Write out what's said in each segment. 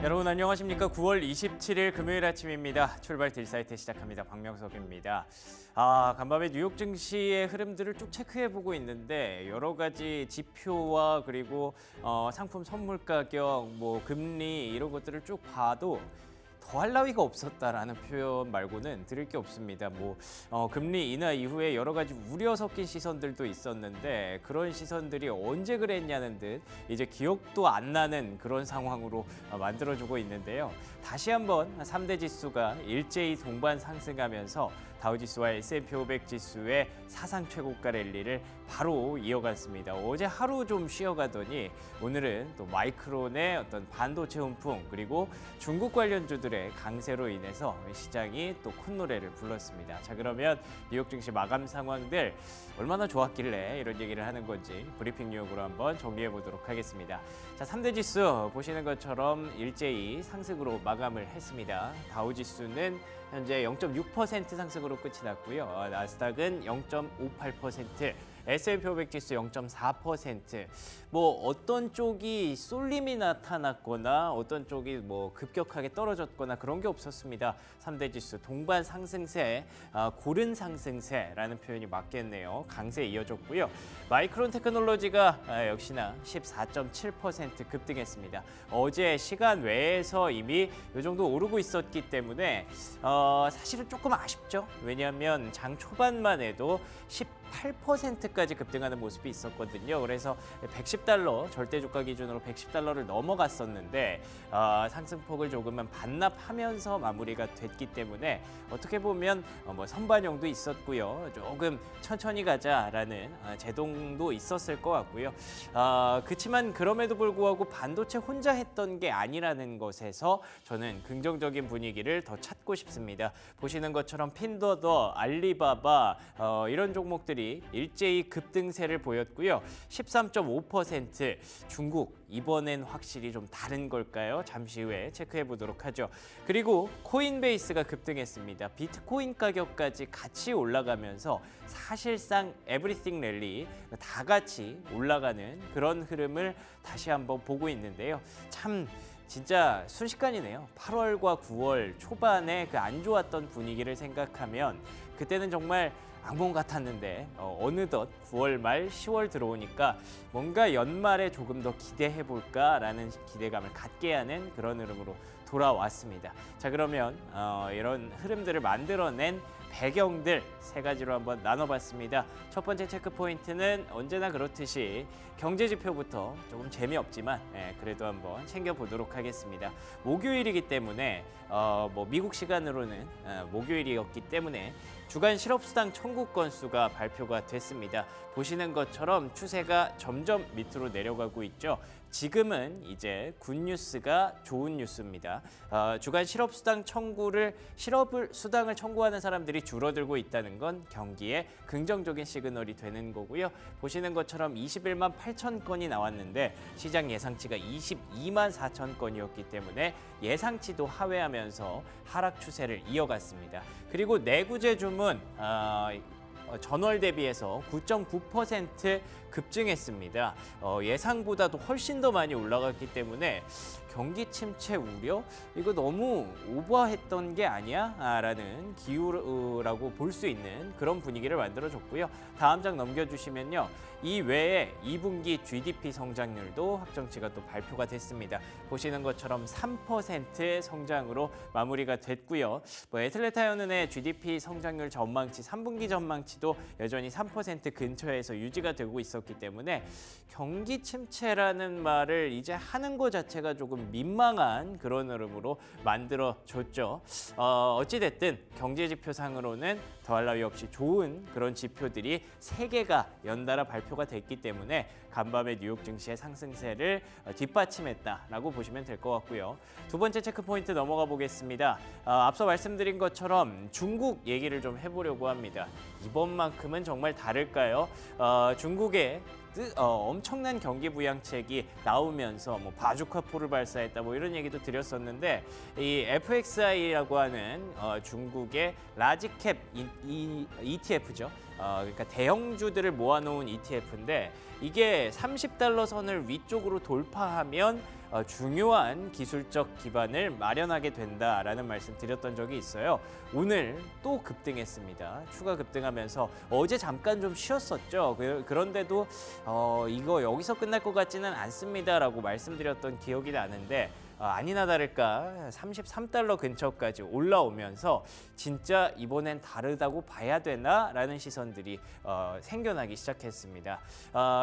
여러분 안녕하십니까? 9월 27일 금요일 아침입니다. 출발 딜사이트 시작합니다. 박명석입니다. 간밤에 뉴욕 증시의 흐름들을 쭉 체크해보고 있는데 여러 가지 지표와 그리고 상품 선물 가격, 금리 이런 것들을 쭉 봐도 더할 나위가 없었다라는 표현 말고는 드릴 게 없습니다. 금리 인하 이후에 여러 가지 우려 섞인 시선들도 있었는데 그런 시선들이 언제 그랬냐는 듯 이제 기억도 안 나는 그런 상황으로 만들어주고 있는데요. 다시 한번 3대 지수가 일제히 동반 상승하면서 다우지수와 S&P 500 지수의 사상 최고가 랠리를 바로 이어갔습니다. 어제 하루 좀 쉬어가더니 오늘은 또 마이크론의 어떤 반도체 훈풍 그리고 중국 관련주들의 강세로 인해서 시장이 또 콧노래를 불렀습니다. 자, 그러면 뉴욕 증시 마감 상황들 얼마나 좋았길래 이런 얘기를 하는 건지 브리핑 뉴욕으로 한번 정리해 보도록 하겠습니다. 자, 3대 지수 보시는 것처럼 일제히 상승으로 마감을 했습니다. 다우지수는 현재 0.6% 상승으로 끝이 났고요. 나스닥은 0.58%, S&P 500 지수 0.4%. 어떤 쪽이 쏠림이 나타났거나 어떤 쪽이 급격하게 떨어졌거나 그런 게 없었습니다. 3대 지수 동반 상승세, 고른 상승세라는 표현이 맞겠네요. 강세 이어졌고요. 마이크론 테크놀로지가 역시나 14.7% 급등했습니다. 어제 시간 외에서 이미 이 정도 오르고 있었기 때문에 사실은 조금 아쉽죠. 왜냐하면 장 초반만 해도 18%까지 급등하는 모습이 있었거든요. 그래서 110달러, 절대주가 기준으로 110달러를 넘어갔었는데 상승폭을 조금은 반납하면서 마무리가 됐기 때문에 어떻게 보면 선반영도 있었고요. 조금 천천히 가자라는 제동도 있었을 것 같고요. 그렇지만 그럼에도 불구하고 반도체 혼자 했던 게 아니라는 것에서 저는 긍정적인 분위기를 더 찾고 싶습니다. 보시는 것처럼 핀더더, 알리바바 이런 종목들이 일제히 급등세를 보였고요. 13.5% 중국 이번엔 확실히 좀 다른 걸까요? 잠시 후에 체크해 보도록 하죠. 그리고 코인베이스가 급등했습니다. 비트코인 가격까지 같이 올라가면서 사실상 에브리띵 랠리 다 같이 올라가는 그런 흐름을 다시 한번 보고 있는데요. 참 진짜 순식간이네요. 8월과 9월 초반에 그 안 좋았던 분위기를 생각하면 그때는 정말 악몽 같았는데 어느덧 9월 말 10월 들어오니까 뭔가 연말에 조금 더 기대해볼까라는 기대감을 갖게 하는 그런 흐름으로 돌아왔습니다. 자, 그러면 이런 흐름들을 만들어낸 배경들 세 가지로 한번 나눠봤습니다. 첫 번째 체크 포인트는 언제나 그렇듯이 경제 지표부터 조금 재미없지만 그래도 한번 챙겨보도록 하겠습니다. 목요일이기 때문에 미국 시간으로는 목요일이었기 때문에 주간 실업수당 청구 건수가 발표가 됐습니다. 보시는 것처럼 추세가 점점 밑으로 내려가고 있죠. 지금은 이제 굿뉴스가 좋은 뉴스입니다. 주간 실업수당을 청구하는 사람들이 줄어들고 있다는 건 경기에 긍정적인 시그널이 되는 거고요. 보시는 것처럼 21만 8천 건이 나왔는데 시장 예상치가 22만 4천 건이었기 때문에 예상치도 하회하면서 하락 추세를 이어갔습니다. 그리고 내구재 주문 전월 대비해서 9.9% 급증했습니다. 예상보다도 훨씬 더 많이 올라갔기 때문에 경기 침체 우려? 이거 너무 오버했던 게 아니야? 라는 기후라고 볼 수 있는 그런 분위기를 만들어줬고요. 다음 장 넘겨주시면요. 이 외에 2분기 GDP 성장률도 확정치가 또 발표가 됐습니다. 보시는 것처럼 3%의 성장으로 마무리가 됐고요. 애틀랜타 연은의 GDP 성장률 전망치, 3분기 전망치도 여전히 3% 근처에서 유지가 되고 있었기 때문에 경기 침체라는 말을 이제 하는 것 자체가 조금 민망한 그런 흐름으로 만들어줬죠. 어찌됐든 경제지표상으로는 더할 나위 없이 좋은 그런 지표들이 3개가 연달아 발표가 됐기 때문에 간밤에 뉴욕 증시의 상승세를 뒷받침했다라고 보시면 될 것 같고요. 두 번째 체크포인트 넘어가 보겠습니다. 앞서 말씀드린 것처럼 중국 얘기를 좀 해보려고 합니다. 이번만큼은 정말 다를까요? 중국의 엄청난 경기 부양책이 나오면서 바주카포를 발사했다 이런 얘기도 드렸었는데 이 FXI라고 하는 중국의 라지캡 ETF죠. 그러니까 대형주들을 모아놓은 ETF인데 이게 30달러 선을 위쪽으로 돌파하면 중요한 기술적 기반을 마련하게 된다라는 말씀 드렸던 적이 있어요. 오늘 또 급등했습니다. 추가 급등하면서 어제 잠깐 좀 쉬었었죠. 그런데도 이거 여기서 끝날 것 같지는 않습니다라고 말씀드렸던 기억이 나는데 아니나 다를까 33달러 근처까지 올라오면서 진짜 이번엔 다르다고 봐야 되나라는 시선들이 생겨나기 시작했습니다.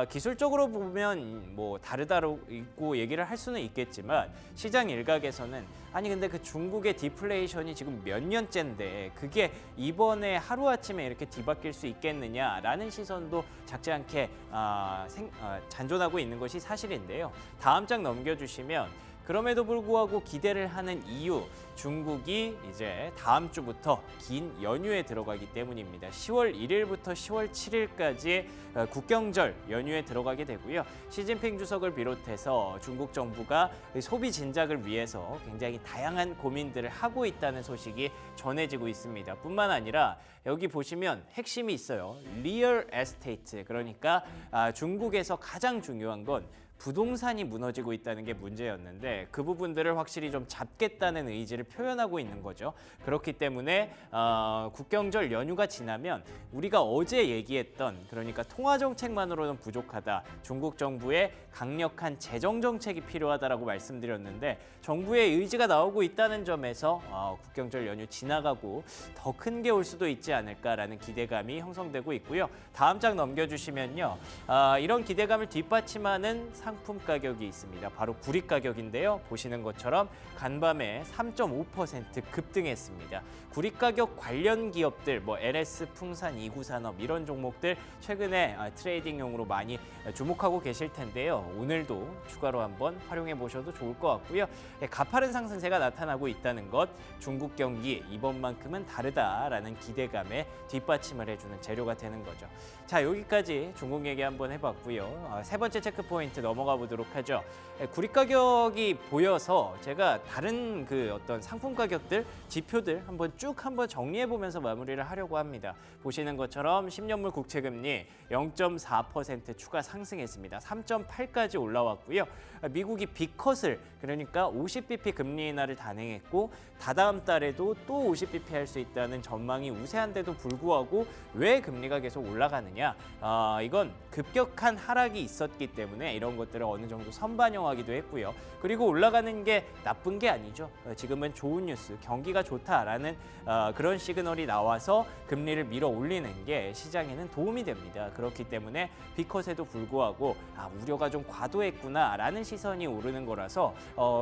기술적으로 보면 뭐 다르다고 얘기를 할 수는 있겠지만 시장 일각에서는 아니 근데 그 중국의 디플레이션이 지금 몇 년째인데 그게 이번에 하루아침에 이렇게 뒤바뀔 수 있겠느냐라는 시선도 작지 않게 잔존하고 있는 것이 사실인데요. 다음 장 넘겨주시면 그럼에도 불구하고 기대를 하는 이유, 중국이 이제 다음 주부터 긴 연휴에 들어가기 때문입니다. 10월 1일부터 10월 7일까지 국경절 연휴에 들어가게 되고요. 시진핑 주석을 비롯해서 중국 정부가 소비 진작을 위해서 굉장히 다양한 고민들을 하고 있다는 소식이 전해지고 있습니다. 뿐만 아니라 여기 보시면 핵심이 있어요. 리얼 에스테이트, 그러니까 중국에서 가장 중요한 건 부동산이 무너지고 있다는 게 문제였는데 그 부분들을 확실히 좀 잡겠다는 의지를 표현하고 있는 거죠. 그렇기 때문에 국경절 연휴가 지나면 우리가 어제 얘기했던 그러니까 통화정책만으로는 부족하다. 중국 정부의 강력한 재정정책이 필요하다라고 말씀드렸는데 정부의 의지가 나오고 있다는 점에서 국경절 연휴 지나가고 더 큰 게 올 수도 있지 않을까라는 기대감이 형성되고 있고요. 다음 장 넘겨주시면요. 이런 기대감을 뒷받침하는 상품 가격이 있습니다. 바로 구리 가격인데요. 보시는 것처럼 간밤에 3.5% 급등했습니다. 구리 가격 관련 기업들, 뭐 LS, 풍산, 이구산업 이런 종목들 최근에 트레이딩용으로 많이 주목하고 계실 텐데요. 오늘도 추가로 한번 활용해 보셔도 좋을 것 같고요. 가파른 상승세가 나타나고 있다는 것, 중국 경기 이번만큼은 다르다라는 기대감에 뒷받침을 해주는 재료가 되는 거죠. 자, 여기까지 중국 얘기 한번 해봤고요. 세 번째 체크 포인트 넘어가 보도록 하죠. 구리 가격이 보여서 제가 다른 그 어떤 상품 가격들, 지표들 한번 정리해 보면서 마무리를 하려고 합니다. 보시는 것처럼 10년물 국채금리 0.4% 추가 상승했습니다. 3.8까지 올라왔고요. 미국이 B컷을 그러니까 50bp 금리 인하를 단행했고 다다음 달에도 또 50bp 할 수 있다는 전망이 우세한데도 불구하고 왜 금리가 계속 올라가느냐? 이건 급격한 하락이 있었기 때문에 이런 것들을 어느 정도 선반영하기도 했고요. 그리고 올라가는 게 나쁜 게 아니죠. 지금은 좋은 뉴스, 경기가 좋다라는 그런 시그널이 나와서 금리를 밀어 올리는 게 시장에는 도움이 됩니다. 그렇기 때문에 B컷에도 불구하고 우려가 좀 과도했구나라는 시선이 오르는 거라서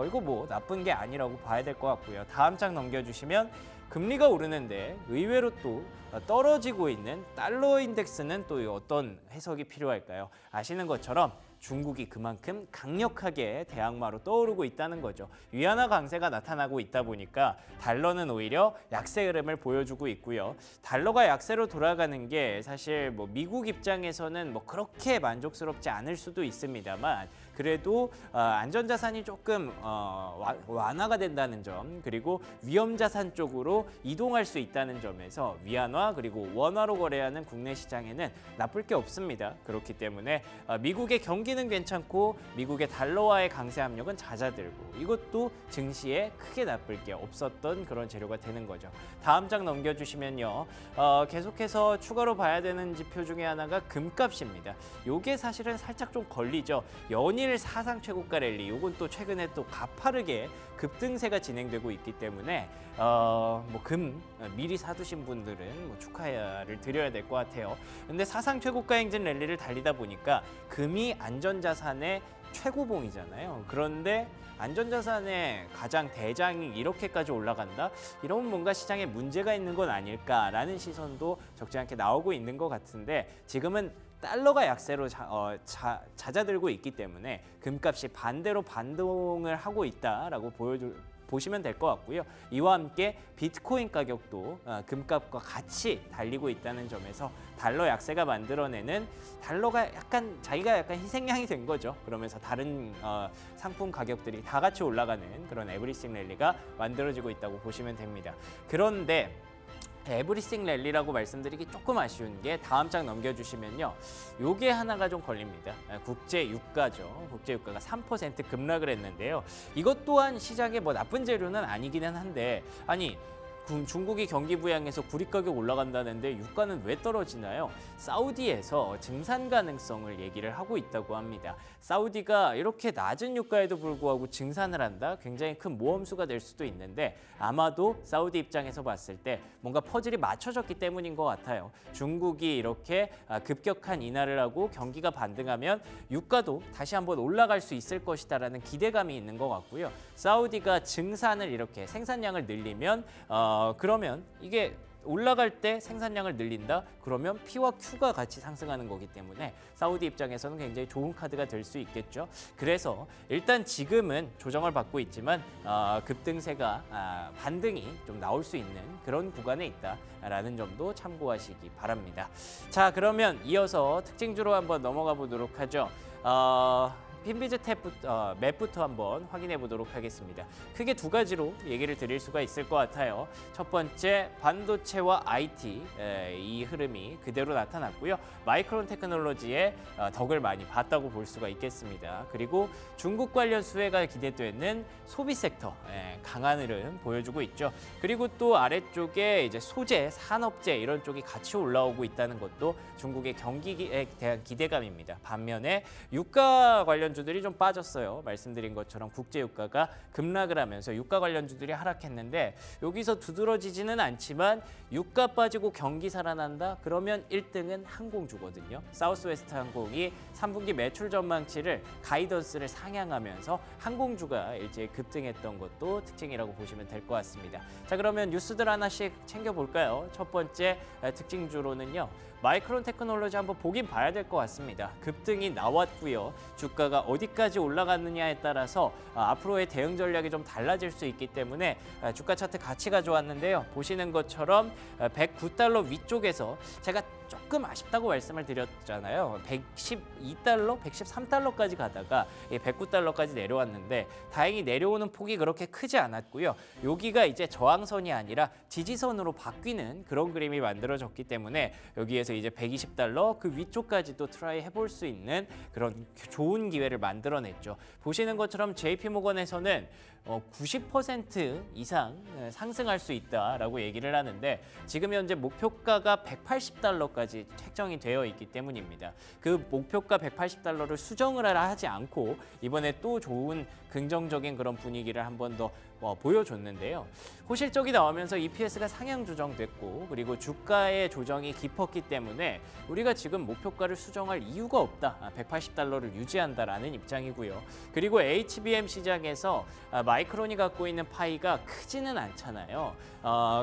이거 뭐 나쁜 게 아니라고 봐야 될 것 같고요. 다음 장 넘겨주시면 금리가 오르는데 의외로 또 떨어지고 있는 달러 인덱스는 또 어떤 해석이 필요할까요? 아시는 것처럼 중국이 그만큼 강력하게 대항마로 떠오르고 있다는 거죠. 위안화 강세가 나타나고 있다 보니까 달러는 오히려 약세 흐름을 보여주고 있고요. 달러가 약세로 돌아가는 게 사실 뭐 미국 입장에서는 뭐 그렇게 만족스럽지 않을 수도 있습니다만 그래도 안전자산이 조금 완화가 된다는 점, 그리고 위험자산 쪽으로 이동할 수 있다는 점에서 위안화 그리고 원화로 거래하는 국내 시장에는 나쁠 게 없습니다. 그렇기 때문에 미국의 경기는 괜찮고 미국의 달러와의 강세 압력은 잦아들고 이것도 증시에 크게 나쁠 게 없었던 그런 재료가 되는 거죠. 다음 장 넘겨주시면요. 계속해서 추가로 봐야 되는 지표 중에 하나가 금값입니다. 이게 사실은 살짝 좀 걸리죠. 연일 사상 최고가 랠리, 이건 또 최근에 또 가파르게 급등세가 진행되고 있기 때문에 미리 사두신 분들은 축하를 드려야 될 것 같아요. 근데 사상 최고가 행진 랠리를 달리다 보니까 금이 안전자산의 최고봉이잖아요. 그런데 안전자산의 가장 대장이 이렇게까지 올라간다? 이러면 뭔가 시장에 문제가 있는 건 아닐까라는 시선도 적지 않게 나오고 있는 것 같은데 지금은 달러가 약세로 잦아들고 있기 때문에 금값이 반대로 반동을 하고 있다라고 보시면 될 것 같고요. 이와 함께 비트코인 가격도 금값과 같이 달리고 있다는 점에서 달러 약세가 만들어내는 달러가 자기가 약간 희생양이 된 거죠. 그러면서 다른 상품 가격들이 다 같이 올라가는 그런 에브리싱 랠리가 만들어지고 있다고 보시면 됩니다. 그런데 에브리싱 랠리라고 말씀드리기 조금 아쉬운 게 다음 장 넘겨주시면요. 요게 하나가 좀 걸립니다. 국제 유가죠. 국제 유가가 3% 급락을 했는데요. 이것 또한 시장에 뭐 나쁜 재료는 아니기는 한데 아니 중국이 경기 부양해서 구리 가격 올라간다는데 유가는 왜 떨어지나요? 사우디에서 증산 가능성을 얘기를 하고 있다고 합니다. 사우디가 이렇게 낮은 유가에도 불구하고 증산을 한다? 굉장히 큰 모험수가 될 수도 있는데 아마도 사우디 입장에서 봤을 때 뭔가 퍼즐이 맞춰졌기 때문인 것 같아요. 중국이 이렇게 급격한 인하를 하고 경기가 반등하면 유가도 다시 한번 올라갈 수 있을 것이다라는 기대감이 있는 것 같고요. 사우디가 증산을 이렇게 생산량을 늘리면 그러면 이게 올라갈 때 생산량을 늘린다? 그러면 P와 Q가 같이 상승하는 거기 때문에 사우디 입장에서는 굉장히 좋은 카드가 될 수 있겠죠. 그래서 일단 지금은 조정을 받고 있지만 급등세가 반등이 좀 나올 수 있는 그런 구간에 있다라는 점도 참고하시기 바랍니다. 자, 그러면 이어서 특징주로 한번 넘어가 보도록 하죠. 핀비즈 맵부터 한번 확인해 보도록 하겠습니다. 크게 두 가지로 얘기를 드릴 수가 있을 것 같아요. 첫 번째, 반도체와 IT 이 흐름이 그대로 나타났고요. 마이크론 테크놀로지의 덕을 많이 봤다고 볼 수가 있겠습니다. 그리고 중국 관련 수혜가 기대되는 소비 섹터 강한 흐름 보여주고 있죠. 그리고 또 아래쪽에 이제 소재, 산업재 이런 쪽이 같이 올라오고 있다는 것도 중국의 경기에 대한 기대감입니다. 반면에 유가 관련주들이 좀 빠졌어요. 말씀드린 것처럼 국제 유가가 급락을 하면서 유가 관련주들이 하락했는데 여기서 두드러지지는 않지만 유가 빠지고 경기 살아난다? 그러면 1등은 항공주거든요. 사우스웨스트 항공이 3분기 매출 전망치를 가이던스를 상향하면서 항공주가 일제히 급등했던 것도 특징이라고 보시면 될 것 같습니다. 자, 그러면 뉴스들 하나씩 챙겨볼까요? 첫 번째 특징주로는요. 마이크론 테크놀로지 한번 보긴 봐야 될 것 같습니다. 급등이 나왔고요. 주가가 어디까지 올라갔느냐에 따라서 앞으로의 대응 전략이 좀 달라질 수 있기 때문에 주가 차트 같이 가져왔는데요. 보시는 것처럼 109달러 위쪽에서 제가 조금 아쉽다고 말씀을 드렸잖아요. 112달러, 113달러까지 가다가 109달러까지 내려왔는데 다행히 내려오는 폭이 그렇게 크지 않았고요. 여기가 이제 저항선이 아니라 지지선으로 바뀌는 그런 그림이 만들어졌기 때문에 여기에서 이제 120달러 그 위쪽까지도 트라이 해볼 수 있는 그런 좋은 기회를 만들어냈죠. 보시는 것처럼 JP모건에서는 90% 이상 상승할 수 있다라고 얘기를 하는데 지금 현재 목표가가 180달러까지 책정이 되어 있기 때문입니다. 그 목표가 180달러를 수정을 하지 않고 이번에 또 좋은 긍정적인 그런 분위기를 한 번 더 보여줬는데요. 호실적이 나오면서 EPS가 상향 조정됐고 그리고 주가의 조정이 깊었기 때문에 우리가 지금 목표가를 수정할 이유가 없다. 180달러를 유지한다라는 입장이고요. 그리고 HBM 시장에서 마이크론이 갖고 있는 파이가 크지는 않잖아요.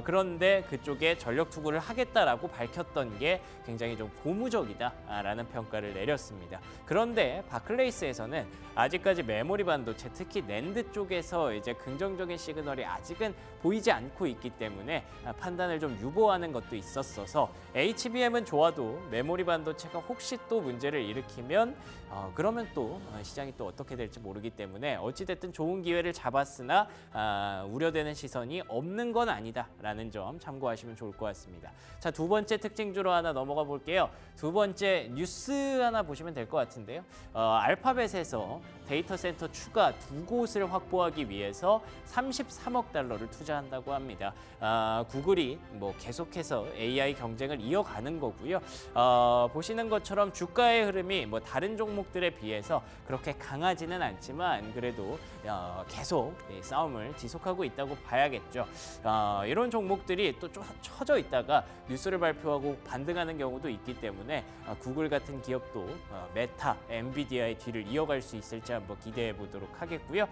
그런데 그쪽에 전력 투구를 하겠다라고 밝혔던 게 굉장히 좀 고무적이다라는 평가를 내렸습니다. 그런데 바클레이스에서는 아직까지 메모리 반도체, 특히 낸드 쪽에서 이제 긍정적인 시그널이 아직은 보이지 않고 있기 때문에 판단을 좀 유보하는 것도 있었어서 HBM은 좋아도 메모리 반도체가 혹시 또 문제를 일으키면 그러면 또 시장이 또 어떻게 될지 모르기 때문에 어찌됐든 좋은 기회를 잡았으나 우려되는 시선이 없는 건 아니다라는 점 참고하시면 좋을 것 같습니다. 자, 두 번째 특징주로 하나 넘어가 볼게요. 두 번째 뉴스 하나 보시면 될 것 같은데요. 알파벳에서 데이터 센터 추가 두 곳을 확보하기 위해서 33억 달러를 투자한다고 합니다. 구글이 뭐 계속해서 AI 경쟁을 이어가는 거고요. 보시는 것처럼 주가의 흐름이 뭐 다른 종목들에 비해서 그렇게 강하지는 않지만 그래도 계속 싸움을 지속하고 있다고 봐야겠죠. 이런 종목들이 또 처져 있다가 뉴스를 발표하고 반등하는 경우도 있기 때문에 구글 같은 기업도 메타, 엔비디아의 뒤를 이어갈 수 있을지 한번 기대해 보도록 하겠고요.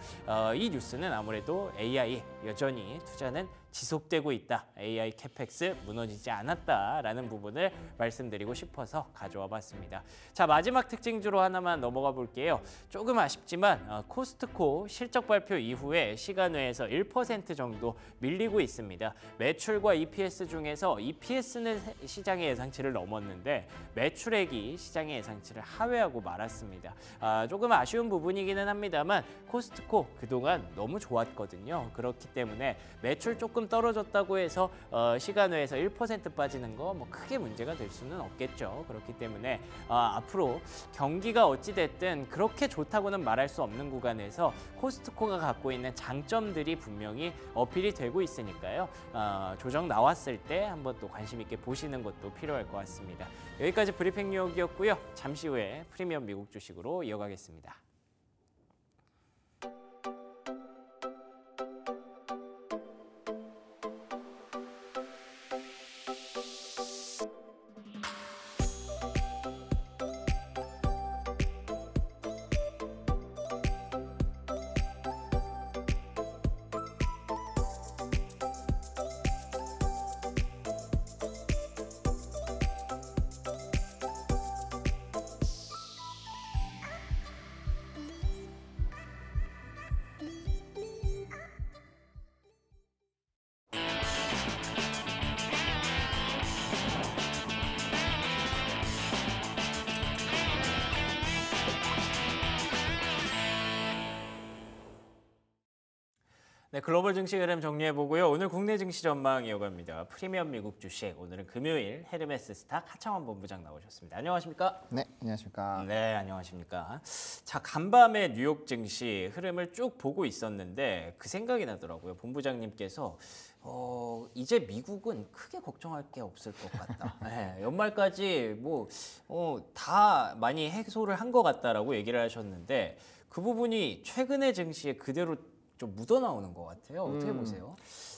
이 뉴스는 아무래도 AI 여전히 투자는 지속되고 있다. AI 캐펙스 무너지지 않았다라는 부분을 말씀드리고 싶어서 가져와 봤습니다. 자, 마지막 특징주로 하나만 넘어가 볼게요. 조금 아쉽지만 코스트코 실적 발표 이후에 시간외에서 1% 정도 밀리고 있습니다. 매출과 EPS 중에서 EPS는 시장의 예상치 예상치를 넘었는데 매출액이 시장의 예상치를 하회하고 말았습니다. 조금 아쉬운 부분이기는 합니다만 코스트코 그동안 너무 좋았거든요. 그렇기 때문에 매출 조금 떨어졌다고 해서 시간외에서 1% 빠지는 거 뭐 크게 문제가 될 수는 없겠죠. 그렇기 때문에 앞으로 경기가 어찌됐든 그렇게 좋다고는 말할 수 없는 구간에서 코스트코가 갖고 있는 장점들이 분명히 어필이 되고 있으니까요. 조정 나왔을 때 한번 또 관심 있게 보시는 것도 필요할 것 같습니다. 여기까지 브리핑 뉴욕이었고요. 잠시 후에 프리미엄 미국 주식으로 이어가겠습니다. 네, 글로벌 증시 흐름 정리해보고요. 오늘 국내 증시 전망 이어갑니다. 프리미엄 미국 주식, 오늘은 금요일 헤르메스 스탁 하창원 본부장 나오셨습니다. 안녕하십니까? 네, 안녕하십니까? 네, 안녕하십니까? 자, 간밤에 뉴욕 증시 흐름을 쭉 보고 있었는데 그 생각이 나더라고요. 본부장님께서 이제 미국은 크게 걱정할 게 없을 것 같다. 네, 연말까지 다 많이 해소를 한 것 같다라고 얘기를 하셨는데 그 부분이 최근의 증시에 그대로 좀 묻어나오는 것 같아요. 어떻게 보세요?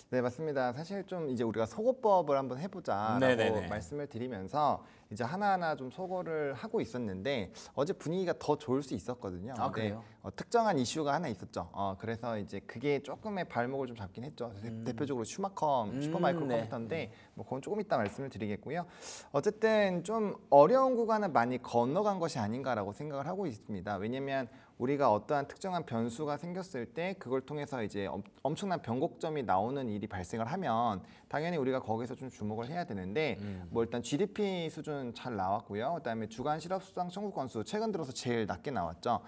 네, 맞습니다. 사실 좀 이제 우리가 소거법을 한번 해보자라고 네네네. 말씀을 드리면서 이제 하나하나 좀 소거를 하고 있었는데 어제 분위기가 더 좋을 수 있었거든요. 그래요? 특정한 이슈가 하나 있었죠. 그래서 이제 그게 조금의 발목을 좀 잡긴 했죠. 대표적으로 슈퍼마이크로 네. 컴퓨터인데 뭐 그건 조금 이따 말씀을 드리겠고요. 어쨌든 좀 어려운 구간을 많이 건너간 것이 아닌가라고 생각을 하고 있습니다. 왜냐하면 우리가 어떠한 특정한 변수가 생겼을 때 그걸 통해서 이제 엄청난 변곡점이 나오는 일이 발생을 하면 당연히 우리가 거기서 좀 주목을 해야 되는데 뭐 일단 GDP 수준 잘 나왔고요. 그다음에 주간 실업수당 청구 건수 최근 들어서 제일 낮게 나왔죠.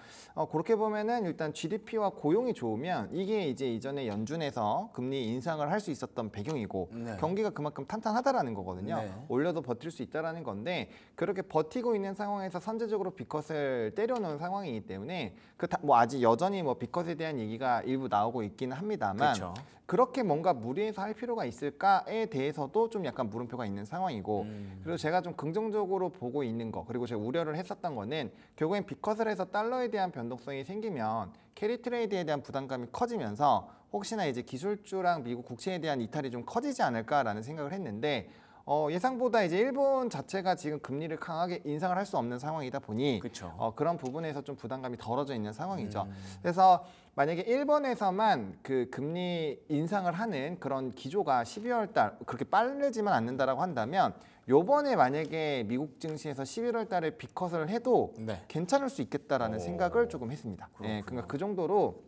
그렇게 보면은 일단 GDP와 고용이 좋으면 이게 이제 이전에 연준에서 금리 인상을 할 수 있었던 배경이고 네. 경기가 그만큼 탄탄하다라는 거거든요. 네. 올려도 버틸 수 있다라는 건데 그렇게 버티고 있는 상황에서 선제적으로 빅컷을 때려놓은 상황이기 때문에 아직 여전히 빅컷에 대한 얘기가 일부 나오고 있기는 합니다만 그렇죠. 그렇게 뭔가 무리해서 할 필요가 있을까에 대해서도 좀 약간 물음표가 있는 상황이고 그리고 제가 좀 긍정적으로 보고 있는 거 그리고 제가 우려를 했었던 거는 결국엔 빅컷을 해서 달러에 대한 변동성이 생기면 캐리 트레이드에 대한 부담감이 커지면서 혹시나 이제 기술주랑 미국 국채에 대한 이탈이 좀 커지지 않을까라는 생각을 했는데 예상보다 이제 일본 자체가 지금 금리를 강하게 인상을 할 수 없는 상황이다 보니 그런 부분에서 좀 부담감이 덜어져 있는 상황이죠. 그래서 만약에 일본에서만 그 금리 인상을 하는 그런 기조가 12월 달 그렇게 빠르지만 않는다라고 한다면 요번에 만약에 미국 증시에서 11월 달에 빅컷을 해도 괜찮을 수 있겠다라는 생각을 조금 했습니다. 그러니까 그 정도로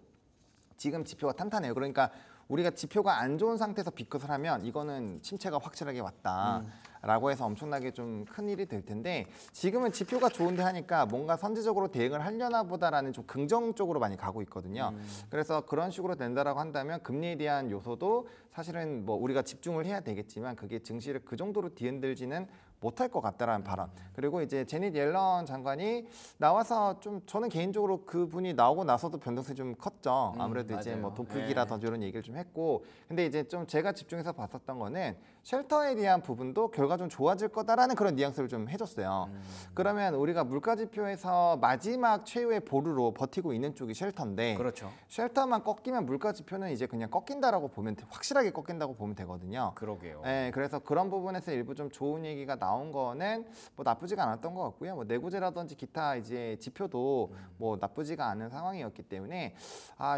지금 지표가 탄탄해요. 그러니까 우리가 지표가 안 좋은 상태에서 빅컷을 하면 이거는 침체가 확실하게 왔다라고 해서 엄청나게 좀 큰일이 될 텐데 지금은 지표가 좋은데 하니까 뭔가 선제적으로 대응을 하려나 보다라는 좀 긍정적으로 많이 가고 있거든요. 그래서 그런 식으로 된다라고 한다면 금리에 대한 요소도 사실은 뭐 우리가 집중을 해야 되겠지만 그게 증시를 그 정도로 뒤흔들지는 못할 것 같다라는 발언. 그리고 이제 제닛 옐런 장관이 나와서 좀 저는 개인적으로 그분이 나오고 나서도 변동성이 좀 컸죠. 아무래도 이제 뭐 돈풀기라든지 이런 얘기를 좀 했고, 근데 이제 좀 제가 집중해서 봤었던 거는 쉘터에 대한 부분도 결과적으로 좋아질 거다라는 그런 뉘앙스를 좀 해줬어요. 그러면 우리가 물가지표에서 마지막 최후의 보루로 버티고 있는 쪽이 쉘터인데, 그렇죠. 쉘터만 꺾이면 물가지표는 이제 그냥 꺾인다라고 보면 확실하게 꺾인다고 보면 되거든요. 그러게요. 네, 그래서 그런 부분에서 일부 좀 좋은 얘기가 나온 거는 뭐 나쁘지가 않았던 것 같고요. 뭐 내구재라든지 기타 이제 지표도 뭐 나쁘지가 않은 상황이었기 때문에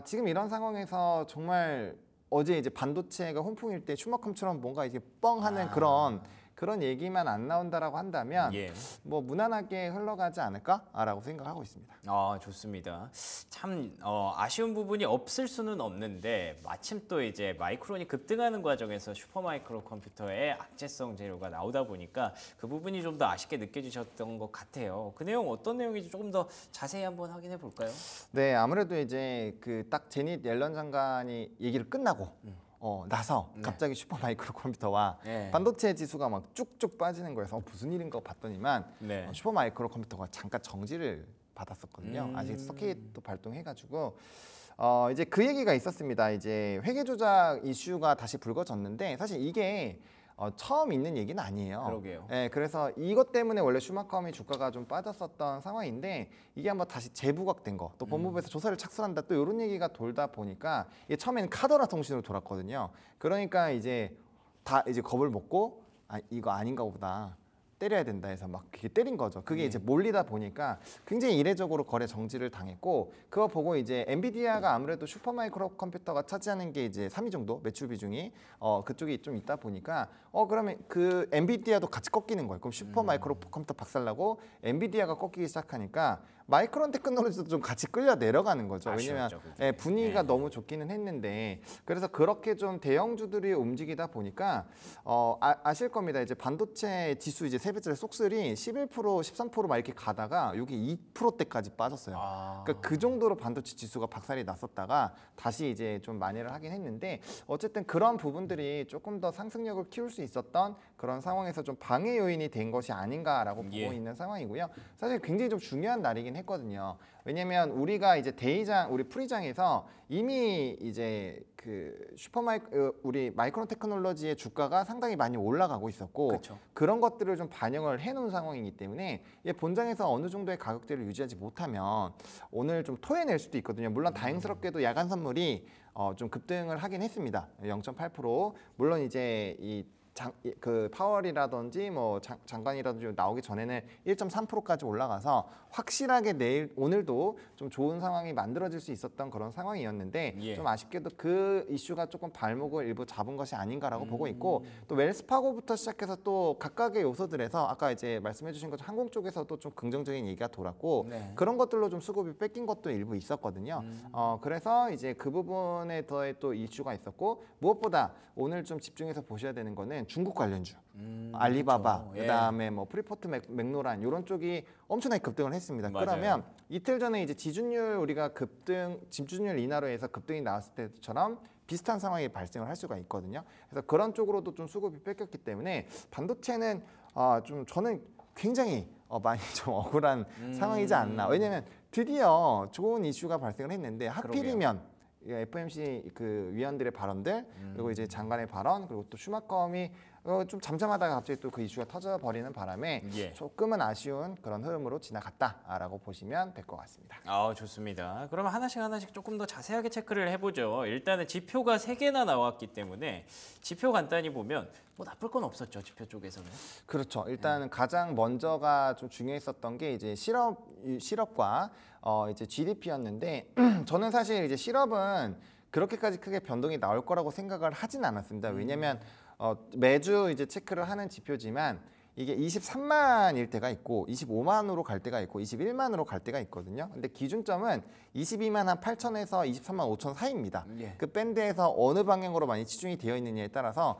지금 이런 상황에서 정말 어제 이제 반도체가 훈풍일 때 슈머컴처럼 뭔가 이제 뻥 하는 그런 그런 얘기만 안 나온다라고 한다면 예. 뭐 무난하게 흘러가지 않을까라고 생각하고 있습니다. 아, 좋습니다. 참 아쉬운 부분이 없을 수는 없는데 마침 또 이제 마이크론이 급등하는 과정에서 슈퍼마이크로 컴퓨터의 악재성 재료가 나오다 보니까 그 부분이 좀 더 아쉽게 느껴지셨던 것 같아요. 그 내용 어떤 내용인지 조금 더 자세히 한번 확인해 볼까요? 네, 아무래도 이제 그 딱 제닛 옐런 장관이 얘기를 끝나고 나서 갑자기 슈퍼마이크로 컴퓨터와 네. 반도체 지수가 막 쭉쭉 빠지는 거여서 무슨 일인가 봤더니만 네. 슈퍼마이크로 컴퓨터가 잠깐 정지를 받았었거든요. 아직 서킷도 발동해가지고 이제 그 얘기가 있었습니다. 이제 회계 조작 이슈가 다시 불거졌는데 사실 이게 처음 있는 얘기는 아니에요. 그러게요. 네, 그래서 이것 때문에 원래 슈마컴이 주가가 좀 빠졌었던 상황인데 이게 한번 다시 재부각된 거, 또 법무부에서 조사를 착수한다, 또 이런 얘기가 돌다 보니까 이게 처음에는 카더라 통신으로 돌았거든요. 그러니까 이제 다 이제 겁을 먹고 이거 아닌가 보다. 때려야 된다 해서 막 그게 때린 거죠. 그게 이제 몰리다 보니까 굉장히 이례적으로 거래 정지를 당했고 그거 보고 이제 엔비디아가 아무래도 슈퍼마이크로 컴퓨터가 차지하는 게 이제 3위 정도 매출 비중이 그쪽이 좀 있다 보니까 그러면 그 엔비디아도 같이 꺾이는 거예요. 그럼 슈퍼마이크로 컴퓨터 박살나고 엔비디아가 꺾이기 시작하니까 마이크론 테크놀로지도 좀 같이 끌려 내려가는 거죠. 왜냐면 아쉬웠죠, 그게. 분위기가 너무 좋기는 했는데 그래서 그렇게 좀 대형주들이 움직이다 보니까 아실 겁니다. 이제 반도체 지수 이제 세 배째 쏙슬이 11%, 13%막 이렇게 가다가 여기 2%대까지 빠졌어요. 그러니까 그 정도로 반도체 지수가 박살이 났었다가 다시 이제 좀 만회를 하긴 했는데 어쨌든 그런 부분들이 조금 더 상승력을 키울 수 있었던 그런 상황에서 좀 방해 요인이 된 것이 아닌가라고 보고 있는 상황이고요. 사실 굉장히 좀 중요한 날이긴 했거든요. 왜냐면 우리가 이제 대의장, 우리 프리장에서 이미 이제 그 우리 마이크론 테크놀로지의 주가가 상당히 많이 올라가고 있었고 그쵸. 그런 것들을 좀 반영을 해놓은 상황이기 때문에 본장에서 어느 정도의 가격대를 유지하지 못하면 오늘 좀 토해낼 수도 있거든요. 물론 다행스럽게도 야간 선물이 좀 급등을 하긴 했습니다. 0.8%. 물론 이제 그 파월이라든지 뭐 장관이라든지 나오기 전에는 1.3%까지 올라가서 확실하게 오늘도 좀 좋은 상황이 만들어질 수 있었던 그런 상황이었는데 좀 아쉽게도 그 이슈가 조금 발목을 일부 잡은 것이 아닌가라고 보고 있고 또 웰스파고부터 시작해서 또 각각의 요소들에서 아까 이제 말씀해주신 것처럼 항공 쪽에서도 좀 긍정적인 얘기가 돌았고 그런 것들로 좀 수급이 뺏긴 것도 일부 있었거든요. 그래서 이제 그 부분에 더해 또 이슈가 있었고 무엇보다 오늘 좀 집중해서 보셔야 되는 거는 중국 관련주, 알리바바, 그렇죠. 그다음에 뭐 프리포트 맥노란 이런 쪽이 엄청나게 급등을 했습니다. 맞아요. 그러면 이틀 전에 이제 지준율 우리가 지준율 인하로 해서 급등이 나왔을 때처럼 비슷한 상황이 발생을 할 수가 있거든요. 그래서 그런 쪽으로도 좀 수급이 뺏겼기 때문에 반도체는 좀 저는 굉장히 많이 좀 억울한 상황이지 않나. 왜냐하면 드디어 좋은 이슈가 발생을 했는데 하필이면 FOMC 그 위원들의 발언들 그리고 이제 장관의 발언 그리고 또 슈마컴이 좀 잠잠하다가 갑자기 또 그 이슈가 터져버리는 바람에 조금은 아쉬운 그런 흐름으로 지나갔다라고 보시면 될 것 같습니다. 좋습니다. 그러면 하나씩 조금 더 자세하게 체크를 해보죠. 일단은 지표가 3개나 나왔기 때문에 지표 간단히 보면 뭐 나쁠 건 없었죠. 지표 쪽에서는. 그렇죠. 일단 가장 먼저가 좀 중요했었던 게 이제 실업과 이제 GDP였는데 저는 사실 이제 실업은 그렇게까지 크게 변동이 나올 거라고 생각을 하진 않았습니다. 왜냐하면 매주 이제 체크를 하는 지표지만 이게 23만일 때가 있고 25만으로 갈 때가 있고 21만으로 갈 때가 있거든요. 근데 기준점은 22만 한 8천에서 23만 5천 사이입니다. 그 밴드에서 어느 방향으로 많이 치중이 되어 있느냐에 따라서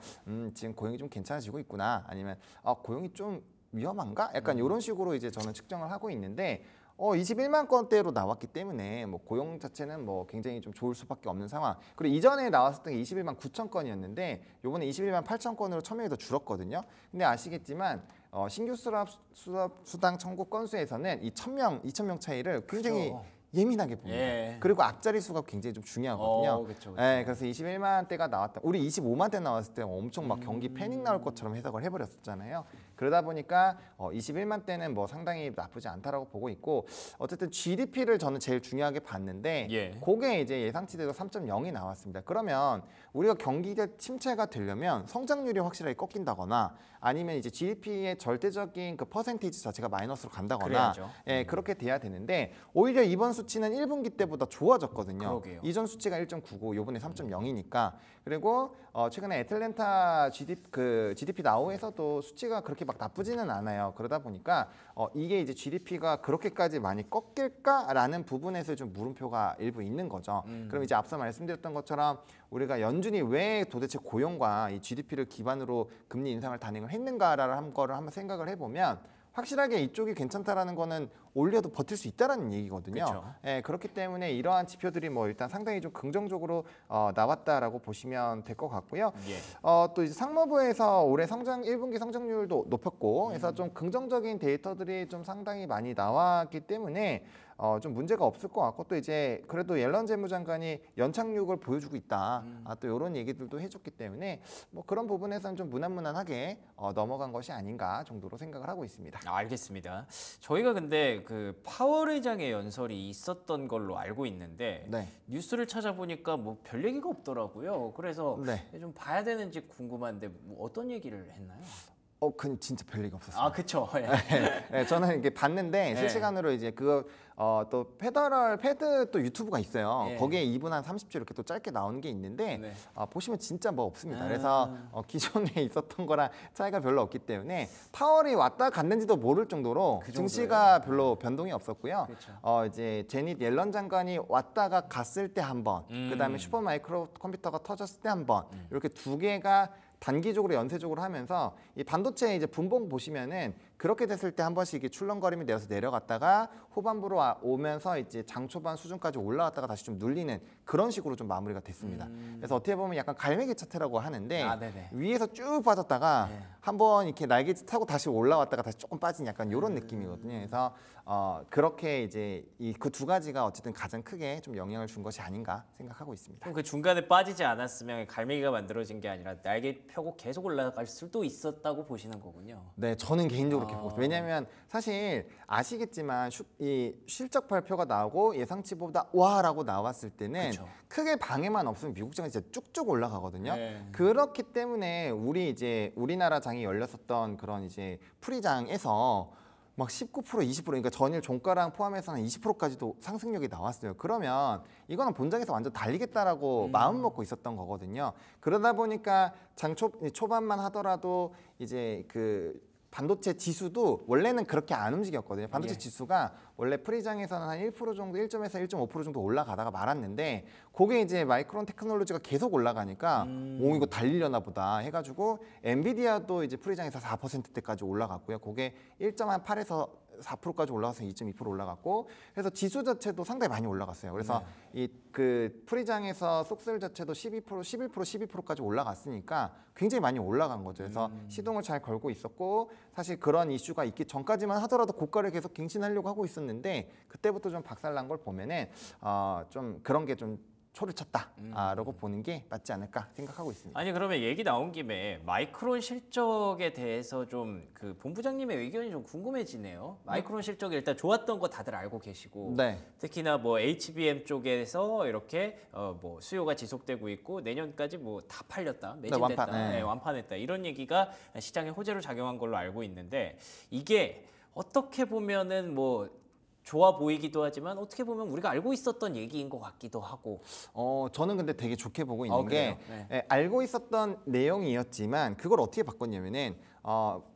지금 고용이 좀 괜찮아지고 있구나 아니면 고용이 좀 위험한가? 약간 이런 식으로 이제 저는 측정을 하고 있는데 21만 건대로 나왔기 때문에 뭐 고용 자체는 뭐 굉장히 좀 좋을 수밖에 없는 상황. 그리고 이전에 나왔을 때 21만 9천 건이었는데 요번에 21만 8천 건으로 1,000명이 더 줄었거든요. 근데 아시겠지만 신규 수당 청구 건수에서는 이 1,000명, 2,000명 차이를 굉장히 예민하게 봅니다. 그리고 앞자리 수가 굉장히 좀 중요하거든요. 그쵸. 그래서 21만 대가 나왔다. 우리 25만 대 나왔을 때 엄청 막 경기 패닉 나올 것처럼 해석을 해버렸었잖아요. 그러다 보니까 21만 대는 뭐 상당히 나쁘지 않다라고 보고 있고 어쨌든 GDP를 저는 제일 중요하게 봤는데 예. 그게 이제 예상치대로 3.0이 나왔습니다. 그러면 우리가 경기가 침체가 되려면 성장률이 확실하게 꺾인다거나 아니면 이제 GDP의 절대적인 그 퍼센테이지 자체가 마이너스로 간다거나 그래야죠. 예, 그렇게 돼야 되는데 오히려 이번 수치는 1분기 때보다 좋아졌거든요. 그러게요. 이전 수치가 1.99, 이번에 3.0이니까 그리고 최근에 애틀랜타 GDP 나우에서도 수치가 그렇게 막 나쁘지는 않아요. 그러다 보니까 이게 이제 GDP가 그렇게까지 많이 꺾일까라는 부분에서 좀 물음표가 일부 있는 거죠. 그럼 이제 앞서 말씀드렸던 것처럼 우리가 연준이 왜 도대체 고용과 이 GDP를 기반으로 금리 인상을 단행을 했는가라는 거를 한번 생각을 해보면 확실하게 이쪽이 괜찮다라는 거는 올려도 버틸 수 있다라는 얘기거든요. 그쵸. 예, 그렇기 때문에 이러한 지표들이 뭐 일단 상당히 좀 긍정적으로 나왔다라고 보시면 될 것 같고요. 예. 또 이제 상무부에서 올해 1분기 성장률도 높였고, 그래서 좀 긍정적인 데이터들이 좀 상당히 많이 나왔기 때문에 좀 문제가 없을 것 같고 또 이제 그래도 옐런 재무장관이 연착륙을 보여주고 있다. 또 이런 얘기들도 해줬기 때문에 뭐 그런 부분에서는 좀 무난무난하게 넘어간 것이 아닌가 정도로 생각을 하고 있습니다. 알겠습니다. 저희가 근데 그 파월 의장의 연설이 있었던 걸로 알고 있는데 네. 뉴스를 찾아보니까 뭐 별 얘기가 없더라고요. 그래서 네. 좀 봐야 되는지 궁금한데 뭐 어떤 얘기를 했나요? 그 진짜 별리가 없었어요. 아, 그쵸. 예. 네, 저는 이게 봤는데 네. 실시간으로 이제 그거 또 패드 또 유튜브가 있어요. 예. 거기에 2분 한 30초 이렇게 또 짧게 나오는 게 있는데 네. 보시면 진짜 뭐 없습니다. 그래서 기존에 있었던 거랑 차이가 별로 없기 때문에 파월이 왔다 갔는지도 모를 정도로 그 증시가 별로 변동이 없었고요. 그렇죠. 이제 제닛 옐런 장관이 왔다가 갔을 때 한 번, 그다음에 슈퍼 마이크로 컴퓨터가 터졌을 때 한 번, 이렇게 두 개가 단기적으로 연쇄적으로 하면서 이 반도체 이제 분봉 보시면은 그렇게 됐을 때 한 번씩 이게 출렁거림이 되어서 내려갔다가 후반부로 오면서 이제 장 초반 수준까지 올라갔다가 다시 좀 눌리는 그런 식으로 좀 마무리가 됐습니다. 그래서 어떻게 보면 약간 갈매기 차트라고 하는데 네네. 위에서 쭉 빠졌다가 네. 한번 이렇게 날개짓 타고 다시 올라왔다가 다시 조금 빠진 약간 이런 느낌이거든요. 그래서 그렇게 이제 이 그 두 가지가 어쨌든 가장 크게 좀 영향을 준 것이 아닌가 생각하고 있습니다. 그럼 그 중간에 빠지지 않았으면 갈매기가 만들어진 게 아니라 날개 펴고 계속 올라갈 수도 있었다고 보시는 거군요. 네, 저는 개인적으로 그렇게 보고 있어요. 왜냐하면 사실 아시겠지만 이 실적 발표가 나오고 예상치보다 와라고 나왔을 때는 그쵸. 크게 방해만 없으면 미국 장이 진짜 쭉쭉 올라가거든요. 네. 그렇기 때문에 우리나라 장이 열렸었던 그런 이제 프리장에서 막 19%, 20% 그러니까 전일 종가랑 포함해서 한 20%까지도 상승력이 나왔어요. 그러면 이거는 본장에서 완전 달리겠다라고 마음 먹고 있었던 거거든요. 그러다 보니까 초반만 하더라도 이제 그 반도체 지수도 원래는 그렇게 안 움직였거든요. 반도체 지수가 원래 프리장에서는 한 1% 정도, 1점에서 1.5% 정도 올라가다가 말았는데 그게 이제 마이크론 테크놀로지가 계속 올라가니까 이거 달리려나 보다 해가지고 엔비디아도 이제 프리장에서 4%대까지 올라갔고요. 그게 1.8에서 4%까지 올라가서 2.2% 올라갔고 그래서 지수 자체도 상당히 많이 올라갔어요. 그래서 이 그 프리장에서 속셀 자체도 12%, 11%, 12%까지 올라갔으니까 굉장히 많이 올라간 거죠. 그래서 시동을 잘 걸고 있었고 사실 그런 이슈가 있기 전까지만 하더라도 고가를 계속 갱신하려고 하고 있었는데 그때부터 좀 박살난 걸 보면은 좀 그런 게 좀 초를 쳤다라고 보는 게 맞지 않을까 생각하고 있습니다. 아니 그러면 얘기 나온 김에 마이크론 실적에 대해서 좀 그 본부장님의 의견이 좀 궁금해지네요. 마이크론 실적이 일단 좋았던 거 다들 알고 계시고 네. 특히나 뭐 HBM 쪽에서 이렇게 뭐 수요가 지속되고 있고 내년까지 뭐 다 팔렸다, 매진됐다, 완판, 네. 네, 완판했다 이런 얘기가 시장에 호재로 작용한 걸로 알고 있는데 이게 어떻게 보면은 뭐 좋아 보이기도 하지만 어떻게 보면 우리가 알고 있었던 얘기인 것 같기도 하고. 저는 근데 되게 좋게 보고 있는 그래요? 게 네. 예, 알고 있었던 내용이었지만 그걸 어떻게 바꿨냐면은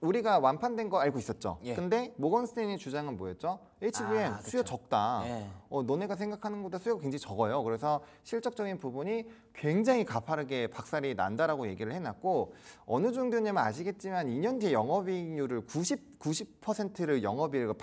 우리가 완판된 거 알고 있었죠. 예. 근데 모건 스탠리의 주장은 뭐였죠? HBM 그쵸. 수요 적다. 예. 너네가 생각하는 것보다 수요가 굉장히 적어요. 그래서 실적적인 부분이 굉장히 가파르게 박살이 난다라고 얘기를 해놨고 어느 정도냐면 아시겠지만 2년 뒤에 영업이익률을 90%를 영업이익을